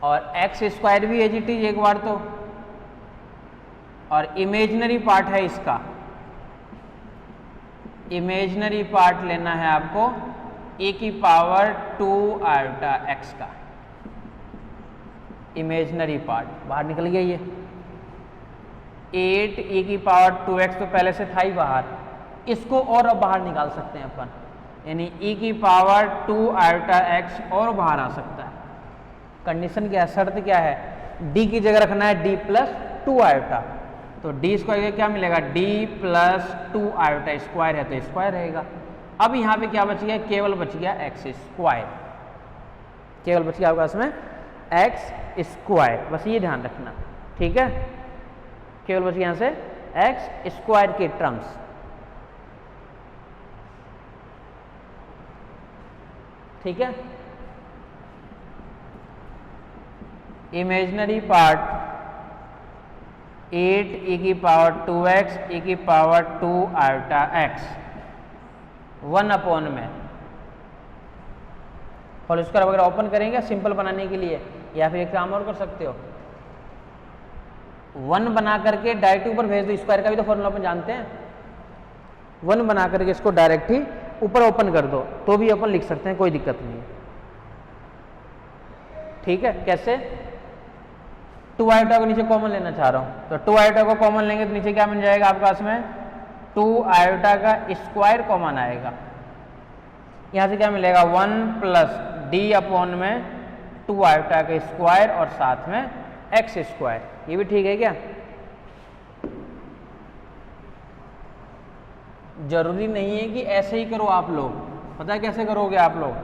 और एक्स स्क्वायर भी एज इट इज एक बार तो, और इमेजिनरी पार्ट है इसका, इमेजिनरी पार्ट लेना है आपको e की पावर 2 आयोटा x का, इमेजिनरी पार्ट बाहर निकल गया ये। 8 e की पावर 2x तो पहले से था ही बाहर, इसको और अब बाहर निकाल सकते हैं अपन, यानी e की पावर 2 आयोटा x और बाहर आ सकता है। कंडीशन क्या है, शर्त क्या है, d की जगह रखना है d प्लस 2 आयोटा, तो d स्क्वायर क्या मिलेगा, d प्लस 2 आयोटा, स्क्वायर है तो स्क्वायर रहेगा। अब यहाँ पे क्या बच गया, केवल बच गया एक्स स्क्वायर, केवल बच गया आपके पास में एक्स स्क्वायर, बस ये ध्यान रखना। ठीक है, केवल बच गया यहाँ से एक्स स्क्वायर के टर्म्स। ठीक है, इमेजिनरी पार्ट 8 e की पावर 2x e की पावर 2 आयोटा x 1 अपॉन में, और इसका वगैरह ओपन करेंगे सिंपल बनाने के लिए, या फिर एक काम और कर सकते हो, 1 बना करके डायरेक्ट ऊपर भेज दो, स्क्वायर का भी तो फॉर्मूला अपन जानते हैं, 1 बना करके इसको डायरेक्ट ही ऊपर ओपन कर दो तो भी अपन लिख सकते हैं, कोई दिक्कत नहीं है। ठीक है, कैसे? 2 आयोटा को नीचे कॉमन लेना चाह रहा हूं, तो 2 आयोटा को कॉमन लेंगे तो नीचे क्या मिल जाएगा आपके पास में, 2 आयोटा का स्क्वायर कॉमन आएगा, यहां से क्या मिलेगा 1 प्लस डी अपॉन में 2 आयोटा का स्क्वायर और साथ में एक्स स्क्वायर। ये भी ठीक है क्या? जरूरी नहीं है कि ऐसे ही करो आप लोग, पता है कैसे करोगे आप लोग,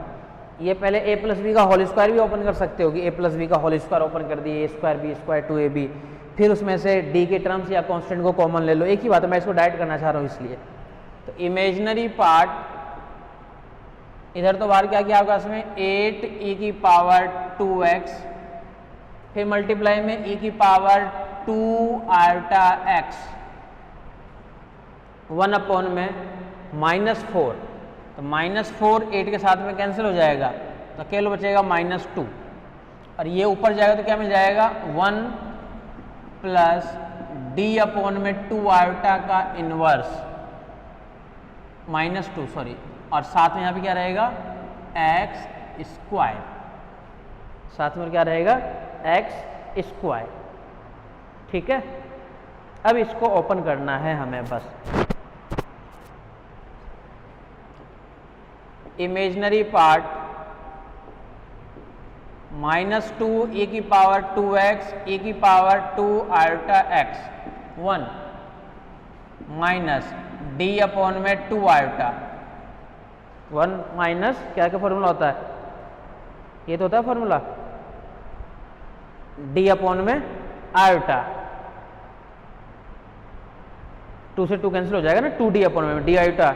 ये पहले a प्लस बी का होल स्क्वायर भी ओपन कर सकते हो कि a प्लस बी का होल स्क्वायर ओपन कर दिए, a square B square 2ab, फिर उसमें से d के टर्म्स या कांस्टेंट को कॉमन ले लो, एक ही बात है, मैं इसको डायरेक्ट करना चाह रहा हूँ इसलिए। तो इमेजिनरी पार्ट इधर तो बाहर क्या किया आपके पास में 8e की पावर 2x, फिर मल्टीप्लाई में e की पावर 2 आयोटा x, 1 अपॉन में -4, तो -4 8 के साथ में कैंसिल हो जाएगा तो केवल बचेगा -2, और ये ऊपर जाएगा तो क्या मिल जाएगा 1 प्लस डी अपॉन में 2 आयोटा का इनवर्स -2 सॉरी, और साथ में यहाँ पे क्या रहेगा एक्स स्क्वायर, साथ में क्या रहेगा एक्स स्क्वायर। ठीक है, अब इसको ओपन करना है हमें बस। इमेजिनरी पार्ट -2 e की पावर 2x e की power 2 iota x 1 minus D upon में 2 आयोटा 1 माइनस क्या क्या फॉर्मूला होता है, ये तो होता है फॉर्मूला डी अपॉन में आयोटा, 2 से 2 कैंसिल हो जाएगा ना, 2d अपॉन में D iota,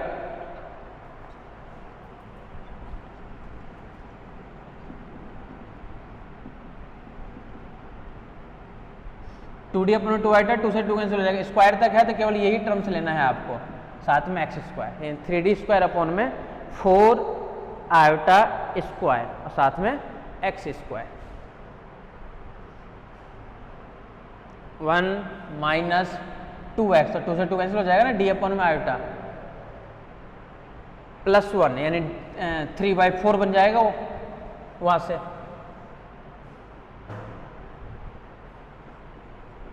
two D upon 2 iota, 2 से 2 कैंसिल हो जाएगा, स्क्वायर तक है तो केवल यही टर्म्स लेना है आपको, साथ में x square 3d square upon में 4 आयोटा स्क्वायर और साथ में एक्स स्क्वायर, 1 माइनस 2x, तो 2 से 2 कैंसिल हो जाएगा ना, डी अपॉन में आयोटा +1 यानी 3/4 बन जाएगा वो वहां से।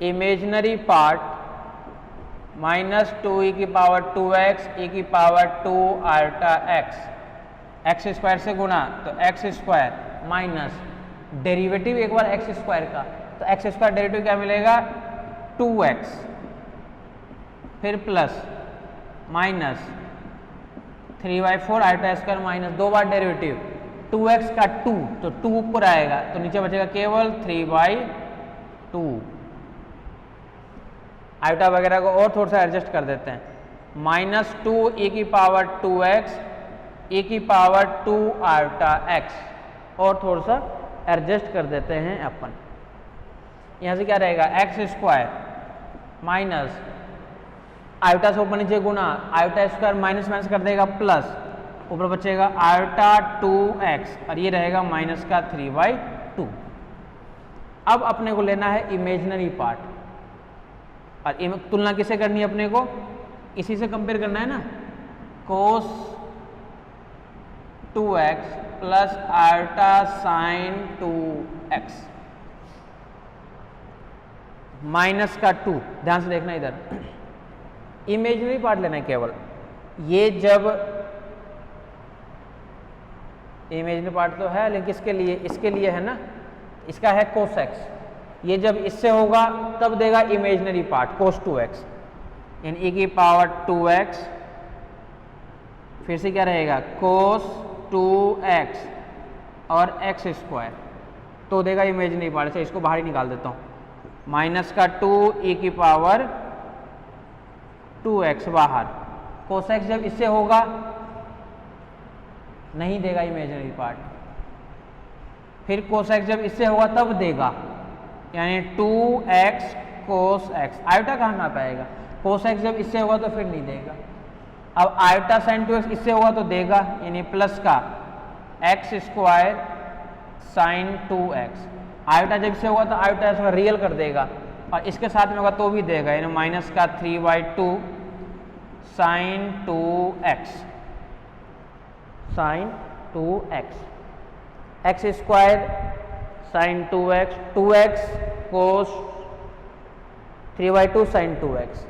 इमेजिनरी पार्ट -2e की पावर 2x e की पावर 2 आयोटा एक्स स्क्वायर से गुणा तो एक्स स्क्वायर माइनस डेरिवेटिव एक बार एक्स स्क्वायर का, तो एक्स स्क्वायर डेरिवेटिव क्या मिलेगा 2x, फिर plus minus 3/4 iota square minus 2 बार डेरिवेटिव 2x का 2, तो 2 ऊपर आएगा तो नीचे बचेगा केवल 3/2, आयोटा वगैरह को और थोड़ा सा एडजस्ट कर देते हैं, -2 e की पावर 2x e की पावर 2 आयोटा x, और थोड़ा सा एडजस्ट कर देते हैं अपन, यहाँ से क्या रहेगा एक्स स्क्वायर माइनस आयोटा से ऊपर नीचे गुणा, आयोटा स्क्वायर माइनस माइनस कर देगा प्लस, ऊपर बचेगा आयोटा 2x और ये रहेगा माइनस का 3/2। अब अपने को लेना है इमेजिनरी पार्ट, और तुलना किसे करनी है अपने को, इसी से कंपेयर करना है ना, cos 2x plus iota sign 2x minus का 2, ध्यान से देखना इधर, इमेजिनरी पार्ट लेना है केवल, ये जब इमेजिनरी पार्ट तो है लेकिन इसके लिए है ना, इसका है cos x, ये जब इससे होगा तब देगा इमेजिनरी पार्ट cos 2x यानी e की पावर 2x, फिर से क्या रहेगा cos 2x और x स्क्वायर, तो देगा इमेजिनरी पार्ट से, इसको बाहर ही निकाल देता हूँ, माइनस का 2 e की पावर 2x बाहर, cos x जब इससे होगा नहीं देगा इमेजिनरी पार्ट, फिर cos x जब इससे होगा तब देगा, यानी 2x cos x, आयोटा कहाँ में आ पाएगा, cos x जब इससे होगा तो फिर नहीं देगा, अब आयोटा साइन 2x इससे होगा तो देगा, यानी प्लस का x square sine 2x, iota जब इससे होगा तो आयोटा इसका रियल कर देगा, और इसके साथ में होगा तो भी देगा, यानी माइनस का 3/2 sine 2x, sine 2x, x square sine 2x, 2x cos 3/2 sine 2x,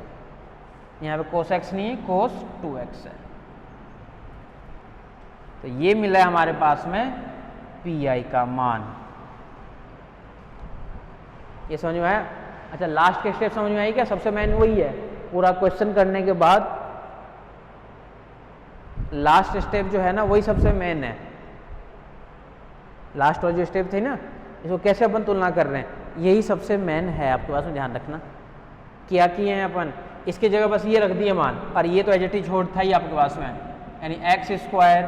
यहाँ पे कोस x नहीं है, कोस 2x है। तो ये मिला है हमारे पास में पी का मान। ये समझ में आया? अच्छा, लास्ट के स्टेप समझ में आई क्या? सबसे मेन वही है, पूरा क्वेश्चन करने के बाद लास्ट स्टेप जो है ना वही सबसे मेन है। लास्ट वाली जो स्टेप थी ना, इसको कैसे अपन तुलना कर रहे हैं, यही सबसे मेन है, आपके पास में ध्यान रखना। क्या किए हैं अपन, इसकी जगह बस ये रख दिए मान, और ये तो एज छोड़ था ही आपके पास में, यानी x square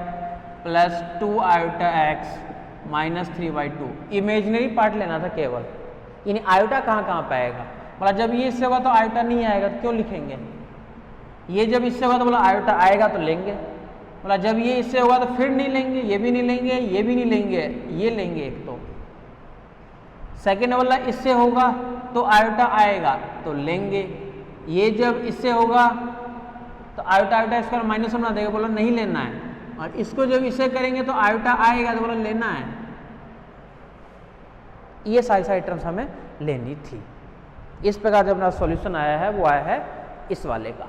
plus 2 iota x minus 3/2, imaginary part लेना था केवल, यानी आयोटा कहाँ कहाँ पे आएगा। बोला जब ये इससे होगा तो आयोटा नहीं आएगा तो क्यों लिखेंगे, ये जब इससे होगा तो बोला आयोटा आएगा तो लेंगे, बोला जब ये इससे होगा तो फिर नहीं लेंगे, ये भी नहीं लेंगे, ये भी नहीं लेंगे, ये लेंगे एक तो। सेकेंड बोला इससे होगा तो आयोटा आएगा तो लेंगे, ये जब इससे होगा तो आयोटा आयोटा स्क्वायर माइनस बना देगा, बोला नहीं लेना है, और इसको जब इससे करेंगे तो आयोटा आएगा तो बोला लेना है। ये सारी टर्म्स हमें लेनी थी। इस प्रकार जब अपना सॉल्यूशन आया है वो आया है इस वाले का।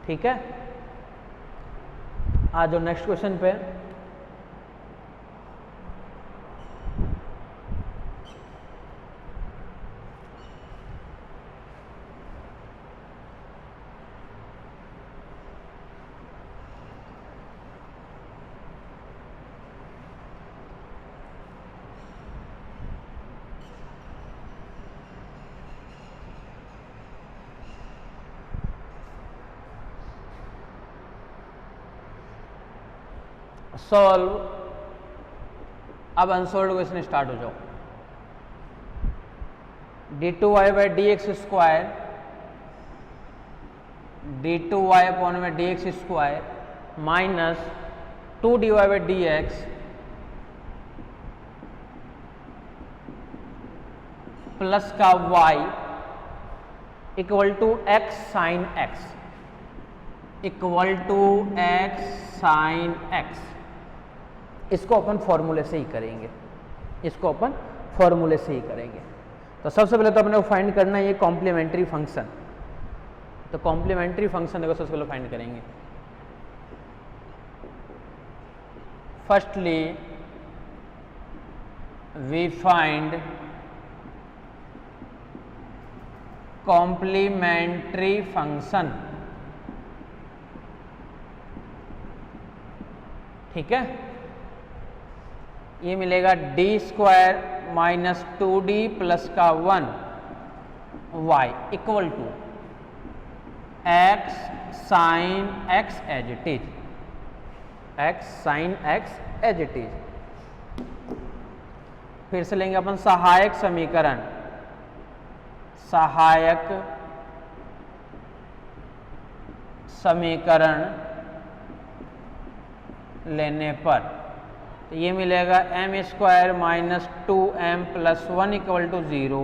ठीक है, आज जो नेक्स्ट क्वेश्चन पे सॉल्व। अब अनसॉल्व क्वेश्चन स्टार्ट हो जाओ। d2y/dx square d2y/dx square minus 2dy/dx plus का y equal to x sine x, equal to x sine x। इसको अपन फॉर्मूले से ही करेंगे, इसको अपन फॉर्मूले से ही करेंगे। तो सबसे पहले तो अपने को फाइंड करना है ये कॉम्प्लीमेंट्री फंक्शन। तो कॉम्प्लीमेंट्री फंक्शन देखो सबसे पहले फाइंड करेंगे। Firstly we find complementary function. ठीक है, ये मिलेगा D square minus 2d plus का 1 y equal to x sine x as it is, x sine x as it is. फिर से लेंगे अपन सहायक समीकरण, सहायक समीकरण लेने पर तो ये मिलेगा m square minus 2m plus 1 equal to 0,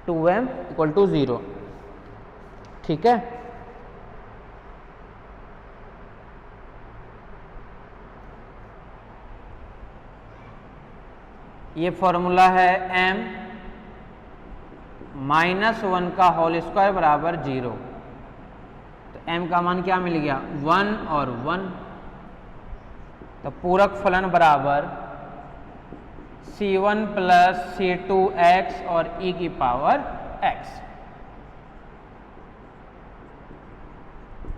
2m equal to 0। ठीक है, ये फॉर्मूला है m माइनस 1 का होल स्क्वायर बराबर 0। तो m का मान क्या मिल गया, 1 और 1। तो पूरक फलन बराबर c1 प्लस c2x और e की पावर x।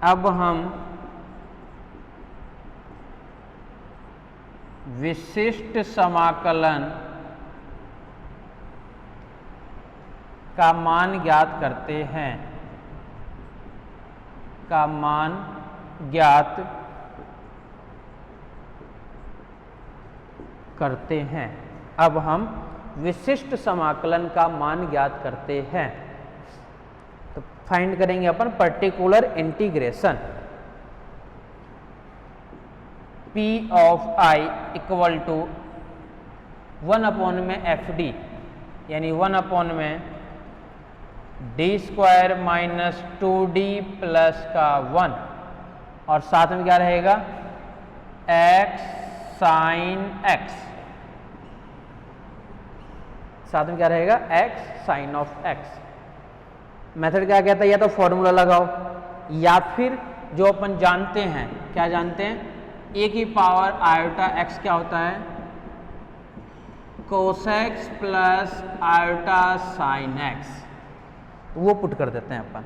अब हम विशिष्ट समाकलन का मान ज्ञात करते हैं, का मान ज्ञात करते हैं। अब हम विशिष्ट समाकलन का मान ज्ञात करते हैं। फाइंड करेंगे अपन particular integration. P of I equal to 1 में एफ डी, यानी 1 में D square minus 2d plus का 1, और साथ में क्या रहेगा x साइन x, साथ में क्या रहेगा x sine of x। Method क्या कहता है, या तो फॉर्मूला लगाओ या फिर जो अपन जानते हैं, क्या जानते हैं, a की पावर आयोटा x क्या होता है, cos x plus iota sine x, वो पुट कर देते हैं अपन।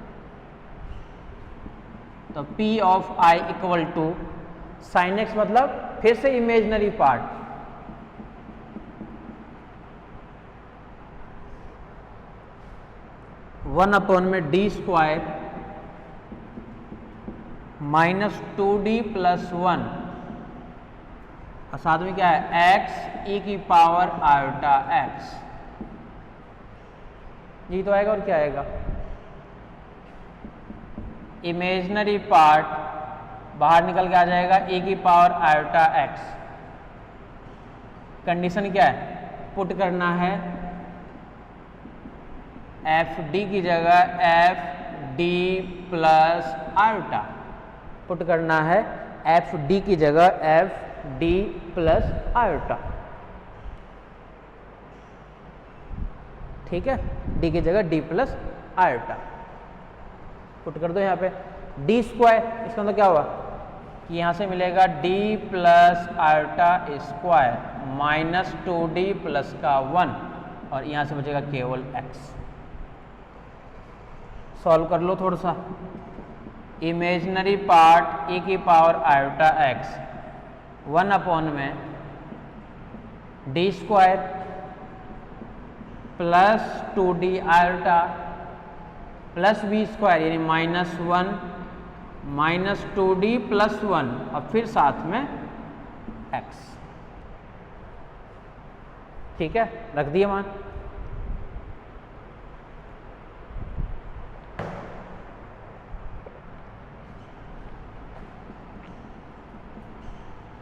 तो P of I equal to sine x मतलब फिर से इमेजिनरी पार्ट, वन अपॉन में D square minus 2d plus 1, और साथ में क्या है x e की पावर आयोटा x, ये तो आएगा। और क्या आएगा, इमेजिनरी पार्ट बाहर निकल के आ जाएगा e की पावर आयोटा x। कंडीशन क्या है, पुट करना है एफ डी की जगह F D plus iota, put करना है एफ डी की जगह एफ डी प्लस आयोटा, ठीक है, डी की जगह डी प्लस आयोटा पुट कर दो यहाँ पे। डी स्क्वायर, इसका मतलब क्या हुआ कि यहाँ से मिलेगा D plus iota square minus 2d plus का 1, और यहाँ से बचेगा केवल x। सॉल्व कर लो थोड़ा सा। इमेजिनरी पार्ट e की पावर आयोटा x 1 में D square plus 2d iota plus B square यानी माइनस 1 माइनस 2d प्लस 1, और फिर साथ में x, ठीक है, रख दिए मान।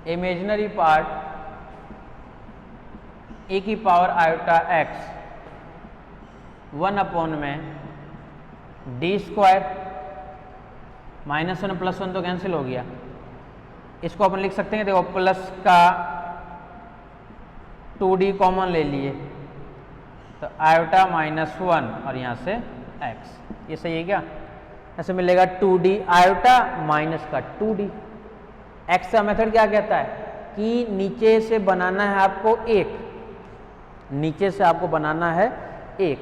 इमेजिनरी पार्ट e की पावर आयोटा x 1 में डी स्क्वायर माइनस 1 प्लस 1 तो कैंसिल हो गया, इसको अपन लिख सकते हैं, देखो प्लस का 2d कॉमन ले लिए तो आयोटा माइनस 1 और यहाँ से x, ये सही है क्या, ऐसे मिलेगा 2d आयोटा माइनस का 2d। x का मेथड क्या कहता है कि नीचे से बनाना है आपको 1, नीचे से आपको बनाना है 1,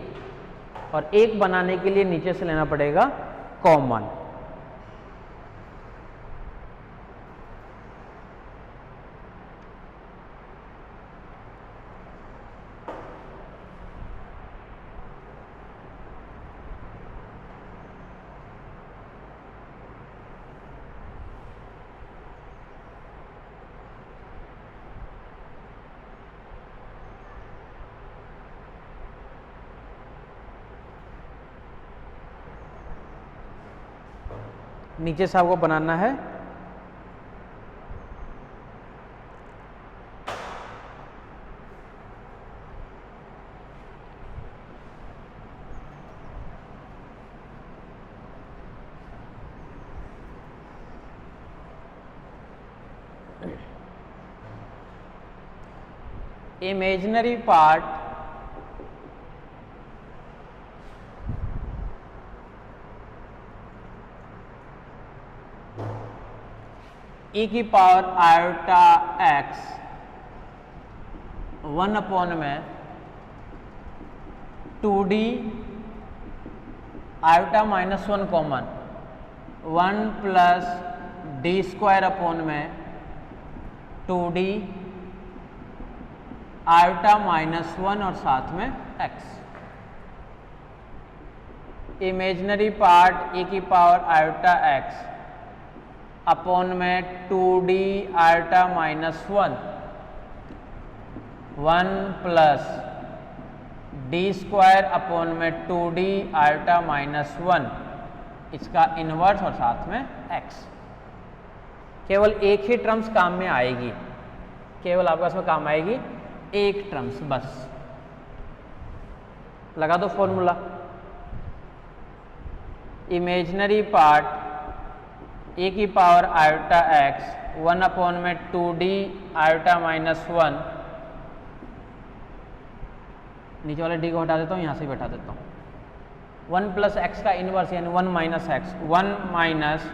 और 1 बनाने के लिए नीचे से लेना पड़ेगा कॉमन। नीचे से आपको बनाना है इमेजिनरी पार्ट e की पावर आयोटा x 1 में 2d iota minus 1 common 1 plus D square upon में 2d आयोटा माइनस 1 और साथ में x। इमेजिनरी पार्ट e की पावर आयोटा x अपॉन में 2d iota minus 1 1 plus D square upon में 2d आयोटा माइनस 1 इसका इनवर्स और साथ में x। केवल एक ही टर्म्स काम में आएगी, केवल आपका इसमें काम आएगी एक टर्म्स बस। लगा दो फॉर्मूला, इमेजिनरी पार्ट ए की पावर आयोटा x 1 अपॉन में 2d आयोटा माइनस 1, नीचे वाले d को हटा देता हूँ, यहाँ से भी हटा देता हूँ। 1 प्लस एक्स का इनवर्स यानी 1 minus x, 1 minus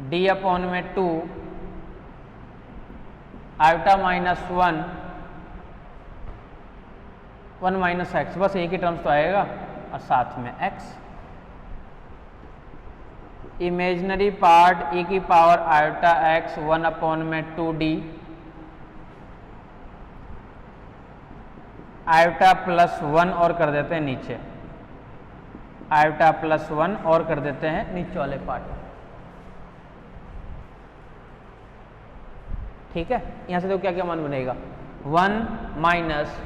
D upon में 2 आयोटा माइनस 1 माइनस एक्स, बस एक ही टर्म्स तो आएगा और साथ में x। इमेजिनरी पार्ट ए की पावर आयोटा x 1 अपॉन में 2d आयोटा प्लस 1 और कर देते हैं नीचे, आयोटा प्लस 1 और कर देते हैं नीचे वाले पार्ट। ठीक है, यहां से देखो क्या क्या मान बनेगा, 1 माइनस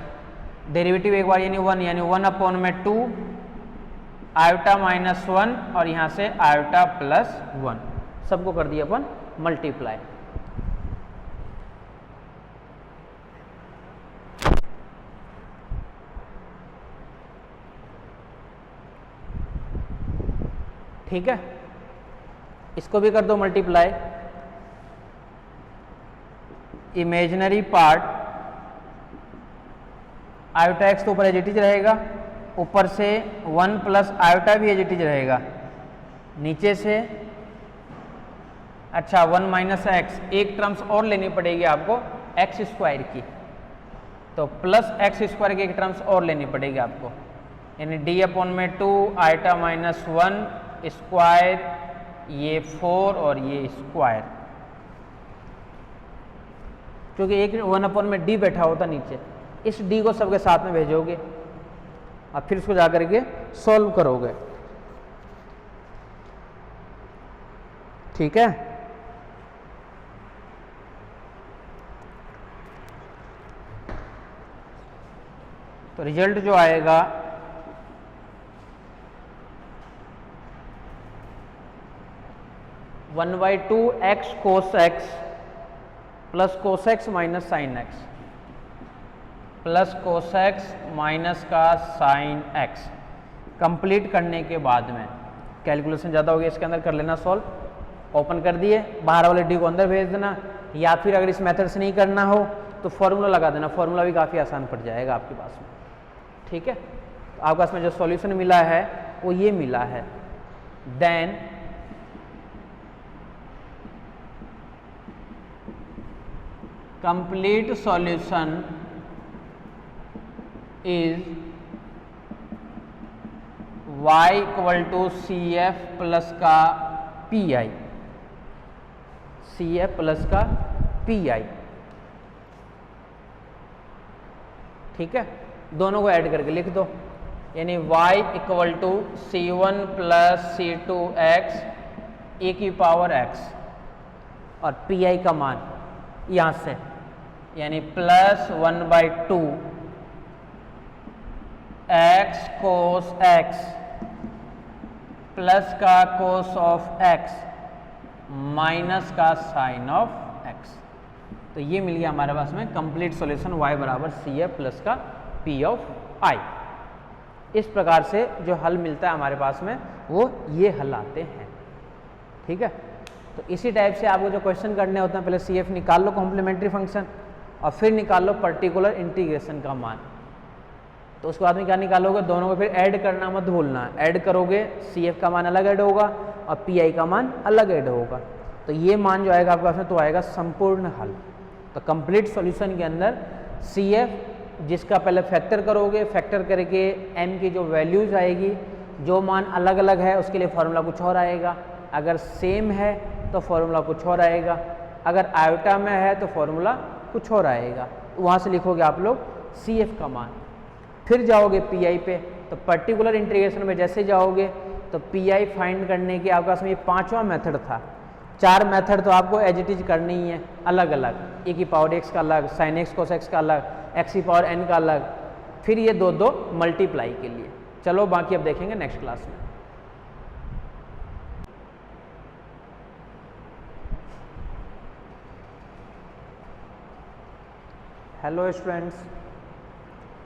डेरिवेटिव एक बार यानी 1, यानी 1 अपॉन में 2 आयोटा माइनस 1 और यहां से आयोटा प्लस 1, सबको कर दिया अपन मल्टीप्लाई। ठीक है, इसको भी कर दो multiply. Imaginary part iota x तो ऊपर एज इट इज रहेगा, ऊपर से 1 प्लस आयोटा भी एज इट इज रहेगा, नीचे से अच्छा 1 माइनस एक्स, एक टर्म्स और लेनी पड़ेगी आपको एक्स स्क्वायर की, तो प्लस एक्स स्क्वायर की एक टर्म्स और लेनी पड़ेगी आपको, यानी डी अपॉन में 2 आयोटा माइनस 1 स्क्वायर, ये 4 और ये स्क्वायर, क्योंकि एक 1 अपॉन में डी बैठा होता नीचे, इस डी को सबके साथ में भेजोगे और फिर इसको जाकर के सॉल्व करोगे। ठीक है, तो रिजल्ट जो आएगा 1/2 x cos x plus cos x minus sine x plus cos x minus का साइन एक्स। कंप्लीट करने के बाद में कैलकुलेशन ज़्यादा हो गया, इसके अंदर कर लेना सॉल्व, ओपन कर दिए, बाहर वाले डी को अंदर भेज देना, या फिर अगर इस मेथड से नहीं करना हो तो फॉर्मूला लगा देना, फॉर्मूला भी काफ़ी आसान पड़ जाएगा आपके पास में। ठीक है, तो आपके पास में जो सॉल्यूशन मिला है वो ये मिला है, then complete solution is y equal to CF plus का PI, CF प्लस का PI। ठीक है, दोनों को ऐड करके लिख दो, यानी y equal to C1 plus C2x e की पावर x और PI का मान यहां से, यानी plus 1/2 x cos x plus का कोस ऑफ एक्स माइनस का साइन ऑफ एक्स। तो ये मिल गया हमारे पास में कंप्लीट सॉल्यूशन y बराबर CF प्लस का P ऑफ I। इस प्रकार से जो हल मिलता है हमारे पास में वो ये हल आते हैं। ठीक है, तो इसी टाइप से आपको जो क्वेश्चन करने होते हैं, पहले CF निकाल लो कॉम्प्लीमेंट्री फंक्शन और फिर निकाल लो पर्टिकुलर इंटीग्रेशन का मान, तो उसके बाद में क्या निकालोगे, दोनों को फिर ऐड करना मत भूलना, ऐड करोगे CF का मान अलग ऐड होगा और PI का मान अलग ऐड होगा, तो ये मान जो आएगा आपके पास में तो आएगा संपूर्ण हल। तो कंप्लीट सॉल्यूशन के अंदर CF जिसका पहले फैक्टर करोगे, फैक्टर करके m की जो वैल्यूज आएगी, जो मान अलग अलग है उसके लिए फॉर्मूला कुछ और आएगा, अगर सेम है तो फॉर्मूला कुछ और आएगा, अगर आयोटा में है तो फॉर्मूला कुछ और आएगा। वहाँ से लिखोगे आप लोग CF का मान, फिर जाओगे PI पे, तो पर्टिकुलर इंटीग्रेशन में जैसे जाओगे तो PI फाइंड करने के आपके पास में ये 5वां मेथड था। 4 मेथड तो आपको एज इट इज करनी ही है अलग अलग, e की पावर x का अलग, sin x cos x का अलग, x की पावर n का अलग, फिर ये दो मल्टीप्लाई के लिए। चलो बाकी अब देखेंगे नेक्स्ट क्लास में। हेलो स्टूडेंट्स,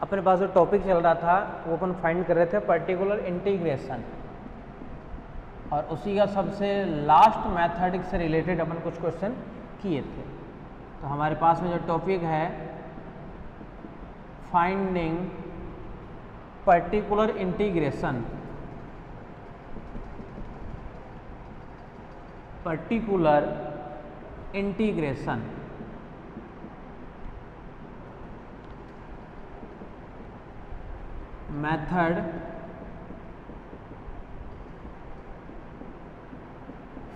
अपने पास जो टॉपिक चल रहा था वो अपन फाइंड कर रहे थे पर्टिकुलर इंटीग्रेशन, और उसी का सबसे लास्ट मैथड से रिलेटेड अपन कुछ क्वेश्चन किए थे। तो हमारे पास में जो टॉपिक है finding particular integration, particular integration method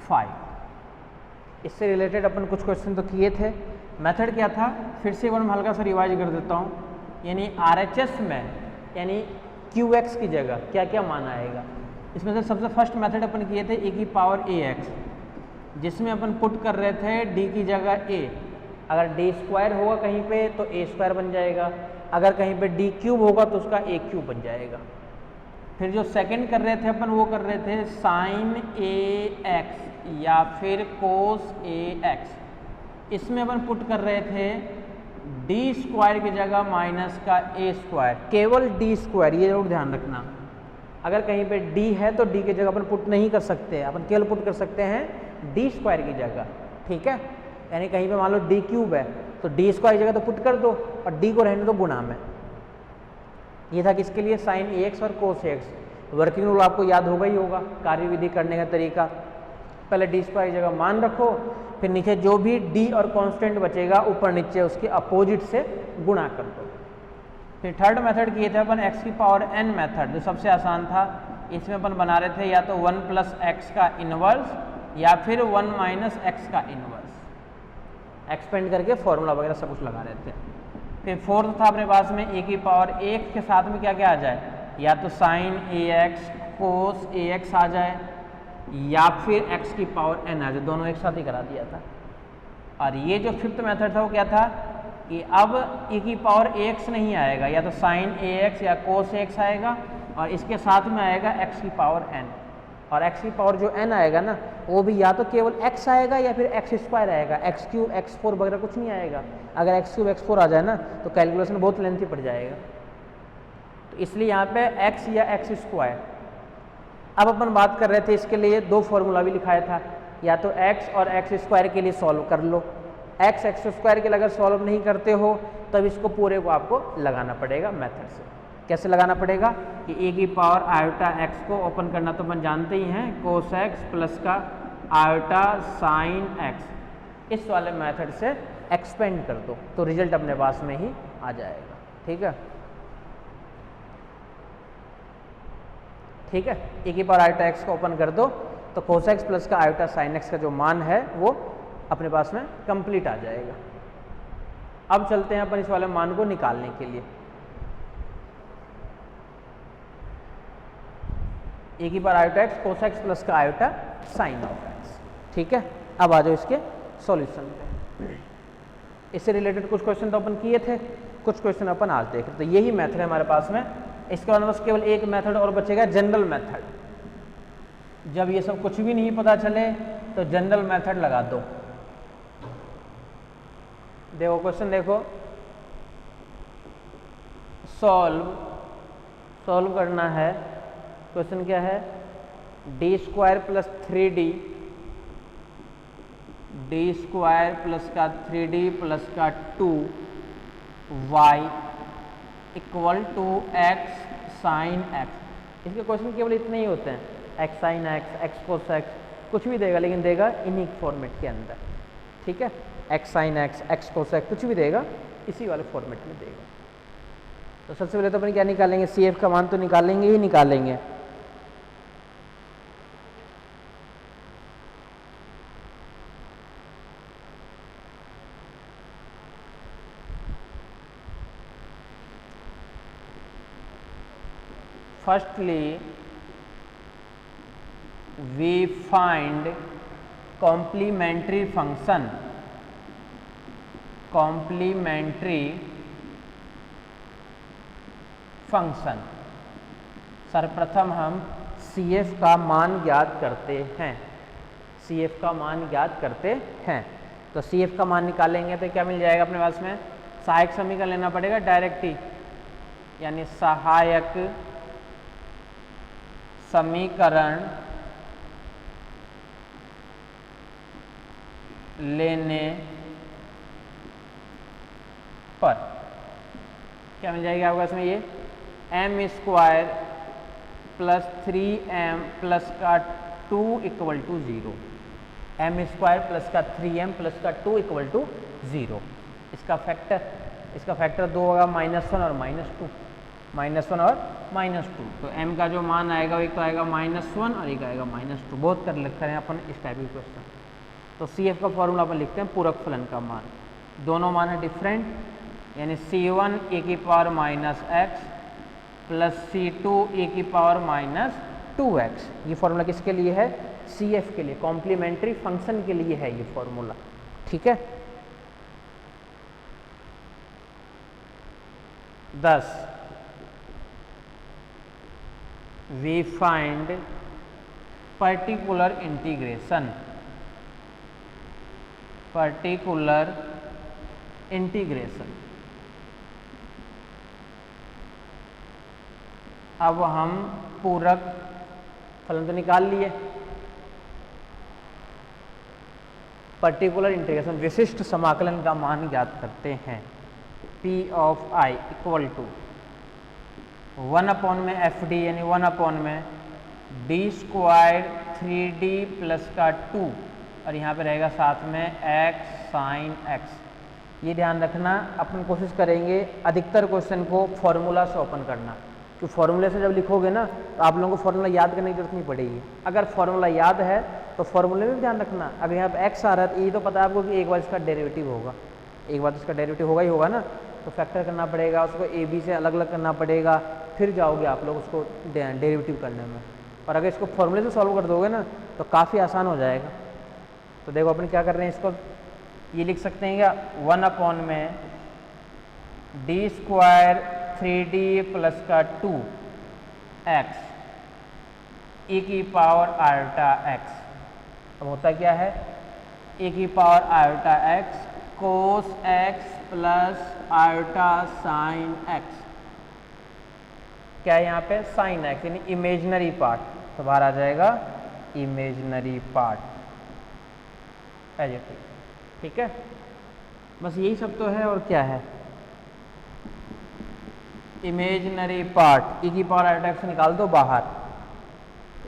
5। इससे रिलेटेड अपन कुछ क्वेश्चन तो किए थे। मेथड क्या था, फिर से मैं हल्का सा रिवाइज कर देता हूँ। यानी RHS में यानी QX की जगह क्या क्या मान आएगा। इसमें से सबसे फर्स्ट मेथड अपन किए थे e की पावर AX, जिसमें अपन पुट कर रहे थे d की जगह a। अगर d स्क्वायर होगा कहीं पे तो a स्क्वायर बन जाएगा, अगर कहीं पे d क्यूब होगा तो उसका a क्यूब बन जाएगा। फिर जो सेकंड कर रहे थे अपन वो कर रहे थे साइन AX या फिर कोस AX। इसमें अपन पुट कर रहे थे d स्क्वायर की जगह माइनस का a स्क्वायर, केवल d स्क्वायर, ये जरूर ध्यान रखना। अगर कहीं पे d है तो d की जगह अपन पुट नहीं कर सकते, अपन केवल पुट कर सकते हैं d स्क्वायर की जगह, ठीक है। यानी कहीं पे मान लो d क्यूब है तो d स्क्वायर की जगह तो पुट कर दो और d को रहने दो गुणा में। ये था किसके लिए, साइन AX और कोस AX। वर्किंग रूल आपको याद होगा ही होगा, कार्यविधि करने का तरीका। पहले d स्क्वायर की जगह मान रखो, फिर नीचे जो भी d और कांस्टेंट बचेगा ऊपर नीचे उसके अपोजिट से गुणा कर दो। फिर थर्ड मेथड किए थे अपन x की पावर n मेथड, जो सबसे आसान था। इसमें अपन बना रहे थे या तो 1 प्लस x का इनवर्स या फिर 1 माइनस x का इनवर्स, एक्सपेंड करके फॉर्मूला वगैरह सब कुछ लगा रहे थे। फिर फोर्थ था अपने पास में e की पावर AX के साथ में क्या क्या आ जाए, या तो साइन AX कोस AX आ जाए या फिर x की पावर n आ जाए, दोनों एक साथ ही करा दिया था। और ये जो फिफ्थ मेथड था वो क्या था कि अब e की पावर AX नहीं आएगा, या तो साइन AX या कोस AX आएगा और इसके साथ में आएगा x की पावर n। और x की पावर जो n आएगा ना वो भी या तो केवल x आएगा या फिर x स्क्वायर आएगा, x क्यूब x4 वगैरह कुछ नहीं आएगा। अगर x क्यूब x4 आ जाए ना तो कैलकुलेशन बहुत लेंथी पड़ जाएगा, तो इसलिए यहाँ पे x या x स्क्वायर। अब अपन बात कर रहे थे इसके लिए दो फॉर्मूला भी लिखाया था, या तो x और x स्क्वायर के लिए सॉल्व कर लो। x स्क्वायर के लिए अगर सॉल्व नहीं करते हो तब इसको पूरे को आपको लगाना पड़ेगा मेथड से। कैसे लगाना पड़ेगा कि e की पावर आयोटा x को ओपन करना तो अपन जानते ही हैं, कोस x प्लस का आयोटा साइन x। इस वाले मेथड से एक्सपेंड कर दो तो रिजल्ट अपने पास में ही आ जाएगा, ठीक है। ठीक है, e की पावर आयोटा x को ओपन कर दो तो कोस x प्लस का आयोटा साइन x का जो मान है वो अपने पास में कंप्लीट आ जाएगा। अब चलते हैं अपन इस वाले मान को निकालने के लिए। e की power iota x cos x plus का आयोटा साइन ऑफ x, ठीक है। अब आ जाओ इसके सॉल्यूशन पे। इससे रिलेटेड कुछ क्वेश्चन तो अपन किए थे, कुछ क्वेश्चन अपन आज देख रहे। तो यही मेथड है हमारे पास में। इसके बाद बस केवल एक मेथड और बचेगा, जनरल मेथड। जब ये सब कुछ भी नहीं पता चले तो जनरल मेथड लगा दो। देखो क्वेश्चन देखो, सॉल्व करना है। क्वेश्चन क्या है, d square plus 3d, d square plus का 3d प्लस का 2y equal to x sine x। इसके क्वेश्चन केवल इतने ही होते हैं, x sine x, x cos x, कुछ भी देगा लेकिन देगा इन्हीं फॉर्मेट के अंदर, ठीक है। x sine x, x cos x, कुछ भी देगा इसी वाले फॉर्मेट में देगा। तो सबसे पहले तो अपन क्या निकालेंगे, CF का मान तो निकालेंगे ही निकालेंगे। Firstly, we find complementary function, सर्वप्रथम हम CF का मान ज्ञात करते हैं, CF का मान ज्ञात करते हैं। तो CF का मान निकालेंगे तो क्या मिल जाएगा अपने पास में, सहायक समीकरण लेना पड़ेगा डायरेक्ट ही, यानी सहायक समीकरण लेने पर क्या मिल जाएगी आपको इसमें, ये M square plus 3m plus का 2 equal to 0, M square plus का 3m प्लस का 2 इक्वल टू 0। इसका फैक्टर 2 होगा -1 और -2, -1 और -2। तो m का जो मान आएगा वो एक तो आएगा -1 और एक आएगा -2। बहुत कर लिखते हैं अपन इस टाइप के क्वेश्चन। तो CF का फॉर्मूला अपन लिखते हैं पूरक फलन का मान, दोनों मान है डिफरेंट, यानी C1 e की power -x plus C2 e की पावर -2x। ये फॉर्मूला किसके लिए है, CF के लिए, कॉम्प्लीमेंट्री फंक्शन के लिए है ये फॉर्मूला, ठीक है। 10 वी फाइंड पर्टिकुलर इंटीग्रेशन, अब हम पूरक फलन तो निकाल लिए, पर्टिकुलर इंटीग्रेशन विशिष्ट समाकलन का मान ज्ञात करते हैं। P of I equal to 1 में FD यानी 1 में d स्क्वायर 3d प्लस का 2 और यहाँ पे रहेगा साथ में x साइन x। ये ध्यान रखना, अपन कोशिश करेंगे अधिकतर क्वेश्चन को फॉर्मूला से ओपन करना, कि फॉर्मूले से जब लिखोगे ना तो आप लोगों को फॉर्मूला याद करने की जरूरत नहीं पड़ेगी। अगर फॉर्मूला याद है तो फॉर्मूले में भी ध्यान रखना, अगर यहाँ पे x आ रहा है तो ये तो पता है आपको कि एक बार इसका डेरिवेटिव होगा, एक बार तो इसका डेरिवेटिव होगा ही होगा ना, तो फैक्टर करना पड़ेगा, उसको ए बी से अलग अलग करना पड़ेगा, फिर जाओगे आप लोग उसको डेरिवेटिव करने में। और अगर इसको फॉर्मूले से सॉल्व कर दोगे ना तो काफ़ी आसान हो जाएगा। तो देखो अपन क्या कर रहे हैं, इसको ये लिख सकते हैं क्या, 1 में d स्क्वायर 3d प्लस का 2x e की पावर आयोटा x। अब होता क्या है, e की power iota x cos x plus iota sine x, क्या है यहाँ पे साइन x, यानी इमेजनरी पार्ट, तो बाहर आ जाएगा इमेजनरी पार्ट, ठीक है। बस यही सब तो है और क्या है, इमेजनरी पार्ट e की पावर आयोटा x निकाल दो बाहर,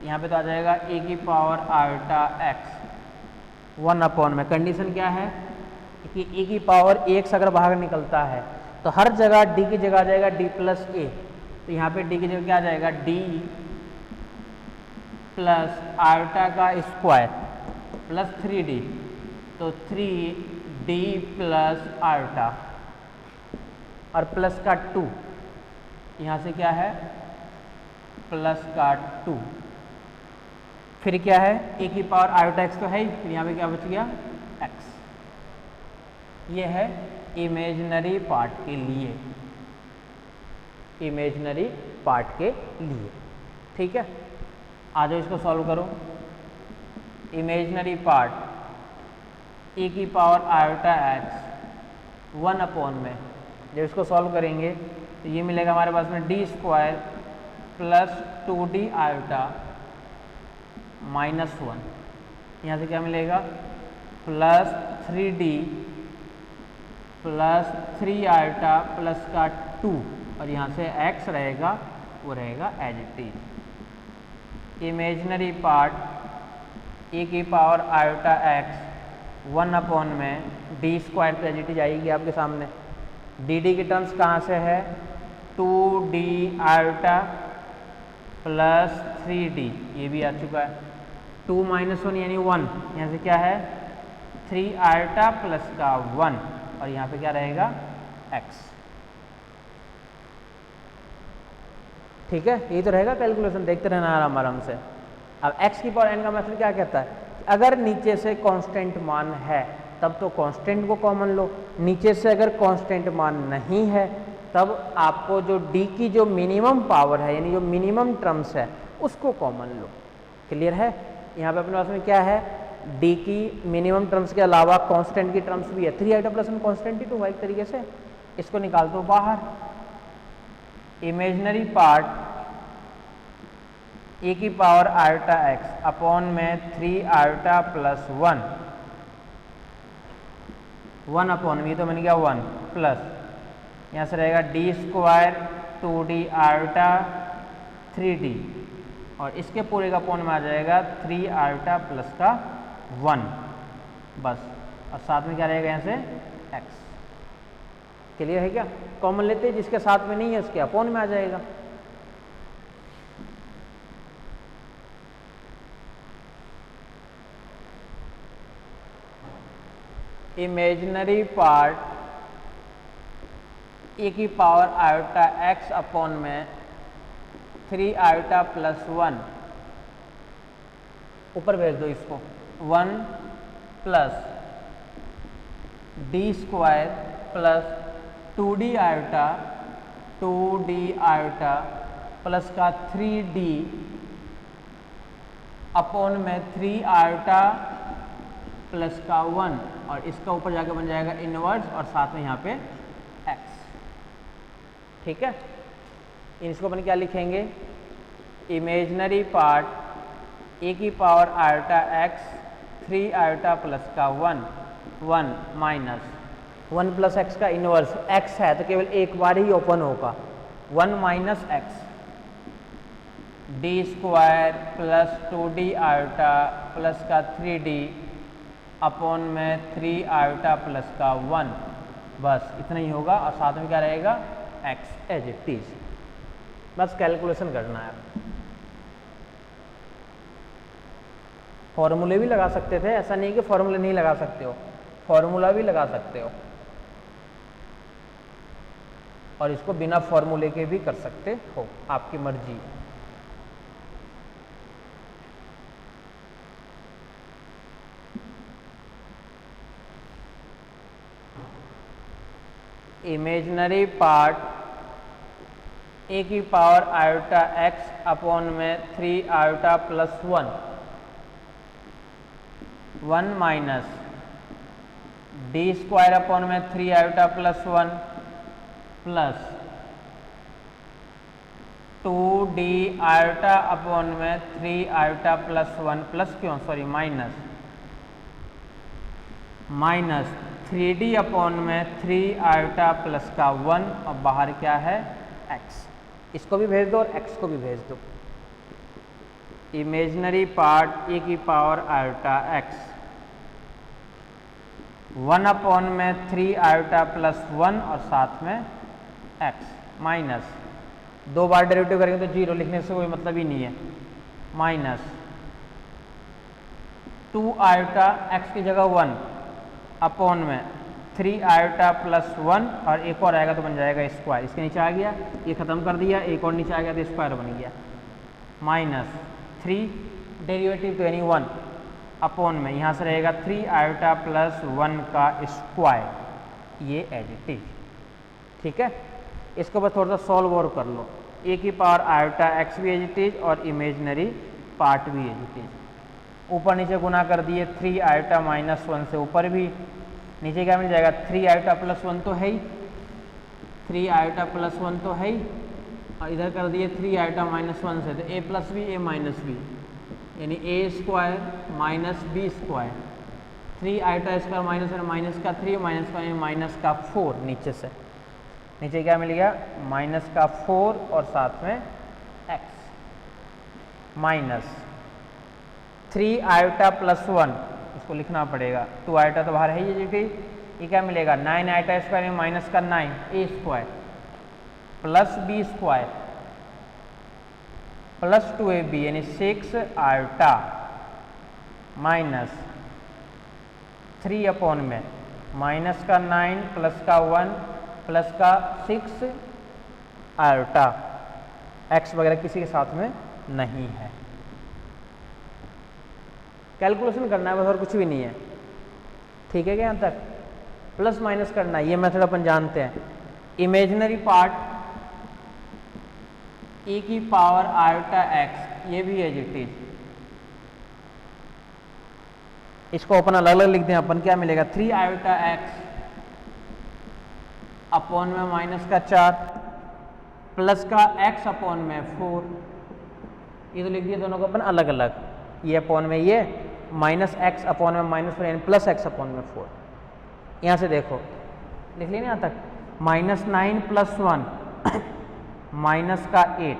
यहाँ पे तो आ जाएगा e की पावर आयोटा x 1 में। कंडीशन क्या है कि e की पावर 1 से अगर बाहर निकलता है तो हर जगह d की जगह आ जाएगा d प्लस a, तो यहाँ पे d की जगह क्या आ जाएगा d प्लस आयोटा का स्क्वायर प्लस 3d, तो 3d प्लस आयोटा और प्लस का 2, यहाँ से क्या है प्लस का 2, फिर क्या है e की पावर आयोटा x तो है ही, फिर यहाँ पे क्या बच गया x। ये है इमेजनरी पार्ट के लिए, इमेजनरी पार्ट के लिए, ठीक है। आ जाओ इसको सॉल्व करो। इमेजनरी पार्ट e की पावर आयोटा x 1 में, जब इसको सॉल्व करेंगे तो ये मिलेगा हमारे पास में d square plus 2d iota -1, यहाँ से क्या मिलेगा plus 3d plus 3 iota plus का 2 और यहाँ से x रहेगा, वो रहेगा as it is. Imaginary part e की पावर आयोटा x 1 में d स्क्वायर तो एज इट इज आएगी आपके सामने, dd की टर्म्स कहाँ से है 2d आयोटा प्लस 3d, ये भी आ चुका है, 2 - 1 यानी 1, यहाँ से क्या है 3 आयोटा प्लस का 1 और यहाँ पे क्या रहेगा x, ठीक है। यही तो रहेगा कैलकुलेशन, देखते रहना आराम आराम से। अब x की पावर n का मेथड क्या कहता है, अगर नीचे से कांस्टेंट मान है तब तो कांस्टेंट को कॉमन लो, नीचे से अगर कांस्टेंट मान नहीं है तब आपको जो d की जो मिनिमम पावर है यानी जो मिनिमम टर्म्स है उसको कॉमन लो। क्लियर है, यहाँ पे अपने पास में क्या है d की मिनिमम टर्म्स के अलावा कांस्टेंट की टर्म्स भी है, 3 आयोटा प्लस 1 कांस्टेंट ही तो हुआ एक तरीके से, इसको निकाल दो बाहर, इमेजनरी पार्ट e की पावर आयोटा x अपॉन में 3 आयोटा प्लस 1 अपॉन में, तो बन गया 1 प्लस यहाँ से रहेगा D square 2d iota 3d, और इसके पूरे का अपॉन में आ जाएगा 3 आयोटा प्लस का 1 बस, और साथ में क्या रहेगा यहाँ से x। क्लियर है क्या? कॉमन लेते हैं, जिसके साथ में नहीं है उसके अपॉन में आ जाएगा। इमेजिनरी पार्ट e की पावर आयोटा x अपॉन में 3 आयोटा प्लस 1, ऊपर भेज दो इसको, 1 plus D square plus 2d iota plus का 3d अपॉन में 3 आयोटा प्लस का 1, और इसका ऊपर जाकर बन जाएगा इनवर्स, और साथ में यहाँ पे x। ठीक है, इसको अपन क्या लिखेंगे, इमेजनरी पार्ट e की power iota x 3 iota plus का 1 माइनस 1 प्लस एक्स का इनवर्स, x है तो केवल एक बार ही ओपन होगा, 1 minus x D square plus 2d iota plus का 3d अपॉन में 3 आयोटा प्लस का 1, बस इतना ही होगा, और साथ में क्या रहेगा x एज इट इज। बस कैलकुलेशन करना है। फॉर्मूले भी लगा सकते थे, ऐसा नहीं कि फॉर्मूले नहीं लगा सकते हो, फॉर्मूला भी लगा सकते हो, और इसको बिना फॉर्मूले के भी कर सकते हो, आपकी मर्जी। इमेजनरी पार्ट e की पावर आयोटा x अपॉन में 3 iota plus 1 minus D square upon में 3 iota plus 1 plus 2d iota upon में 3 आयोटा प्लस 1 प्लस क्यों सॉरी माइनस 3d अपॉन में 3 आयोटा प्लस का 1, और बाहर क्या है x। इसको भी भेज दो और x को भी भेज दो। इमेजनरी पार्ट e की पावर आयोटा x 1 अपॉन में 3 आयोटा प्लस 1, और साथ में x माइनस 2 बार डेरिवेटिव करेंगे तो 0 लिखने से कोई मतलब ही नहीं है, माइनस 2 आयोटा x की जगह 1 अपॉन में 3 आयोटा प्लस 1, और एक और आएगा तो बन जाएगा स्क्वायर, इसके नीचे आ गया, ये खत्म कर दिया, एक और नीचे आ गया तो स्क्वायर बन गया, माइनस 3 डेरिवेटिव तो यानी 1 अपॉन में यहाँ से रहेगा 3 आयोटा प्लस 1 का स्क्वायर, ये एज इट इज। ठीक है, इसको बस थोड़ा सा सॉल्व और कर लो। e की पावर आयोटा x भी एज इट इज और इमेजनरी पार्ट भी एज इट इज, ऊपर नीचे गुना कर दिए, 3 आयोटा माइनस 1 से ऊपर भी, नीचे क्या मिल जाएगा 3 आयोटा प्लस 1 तो है ही, 3 आयोटा प्लस 1 तो है ही, और इधर कर दिए 3 आयोटा माइनस 1 से, तो a plus B a minus B, यानी a square minus B square, 3 iota square minus minus का 3 माइनस का माइनस का 4, नीचे से नीचे क्या मिल गया माइनस का 4, और साथ में x माइनस 3 आयोटा प्लस 1, इसको लिखना पड़ेगा, 2 आयोटा तो बाहर है ये क्या मिलेगा 9 आयोटा स्क्वायर में माइनस का 9 a square plus B square plus 2ab यानी 6 आयोटा माइनस 3 अपॉन में माइनस का 9 प्लस का 1 प्लस का 6 आयोटा, x वगैरह किसी के साथ में नहीं है। कैलकुलेशन करना है बस, और कुछ भी नहीं है। ठीक है क्या, यहाँ तक प्लस माइनस करना है, ये मेथड अपन जानते हैं। इमेजिनरी पार्ट e की पावर आयोटा x, ये भी एज इट इज, इसको अपन अलग अलग लिख दें, अपन क्या मिलेगा 3 आयोटा x अपॉन में माइनस का 4 प्लस का x अपॉन में 4, ये तो लिख दिया दोनों को अपन अलग अलग, ये अपॉन में ये माइनस एक्स अपॉन में माइनस 4 यानी प्लस एक्स अपॉन में 4। यहाँ से देखो लिख लिया ना यहाँ तक, -9 + 1 माइनस का 8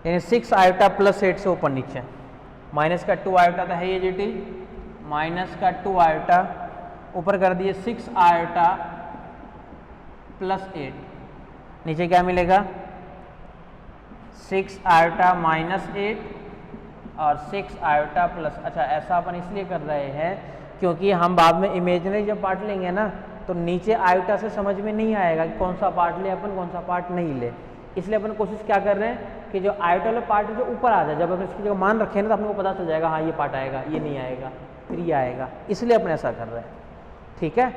यानी 6 आयोटा प्लस 8 से ऊपर नीचे, माइनस का 2 आयोटा तो है ये जीटी, माइनस का 2 आयोटा ऊपर कर दिए 6 आयोटा प्लस 8, नीचे क्या मिलेगा 6 आयोटा माइनस 8 और 6 आयोटा प्लस। अच्छा ऐसा अपन इसलिए कर रहे हैं क्योंकि हम बाद में इमेजिनरी जब पार्ट लेंगे ना तो नीचे आयोटा से समझ में नहीं आएगा कि कौन सा पार्ट ले अपन कौन सा पार्ट नहीं ले, इसलिए अपन कोशिश क्या कर रहे हैं कि जो आयोटा वाला पार्ट है जो ऊपर आ जाए, जब अपन इसकी जगह मान रखे ना तो अपने को पता चल जाएगा हाँ ये पार्ट आएगा, ये नहीं आएगा, फिर ये आएगा, इसलिए अपन ऐसा कर रहे हैं। ठीक है,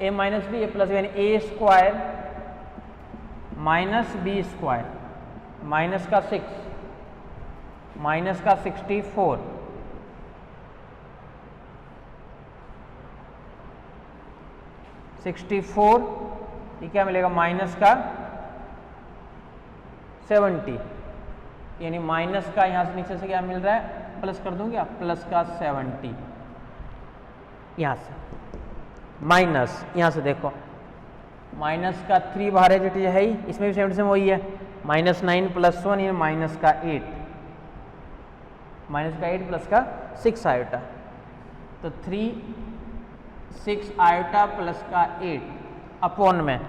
a minus B A plus यानी A square minus B square, minus का 6 माइनस का 64 ये क्या मिलेगा माइनस का 70 यानी माइनस का यहाँ से नीचे से क्या मिल रहा है प्लस कर दूंगा प्लस का 70, यहाँ से माइनस, यहाँ से देखो माइनस का 3 बाहर है जो है ही, इसमें भी 70 से वही है, -9 + 1 ये माइनस का 8, माइनस का 8 प्लस का 6 आयोटा, तो 6 आयोटा प्लस का 8 अपॉन में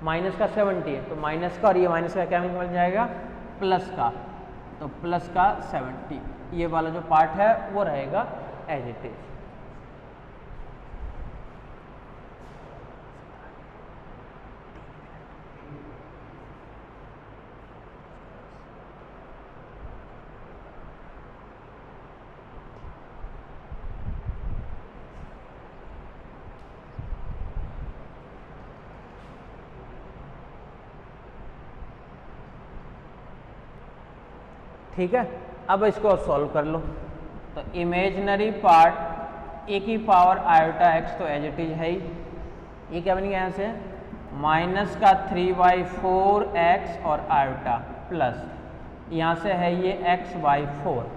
माइनस का 70 है तो माइनस का और ये माइनस का क्या मिल जाएगा प्लस का, तो प्लस का 70, ये वाला जो पार्ट है वो रहेगा एज इट इज। ठीक है, अब इसको सॉल्व कर लो, तो इमेजिनरी पार्ट ए की पावर आयोटा एक्स तो एज इट इज है ही, ये क्या बनेगा यहाँ से माइनस का 3/4 एक्स और आयोटा प्लस यहाँ से है ये x/4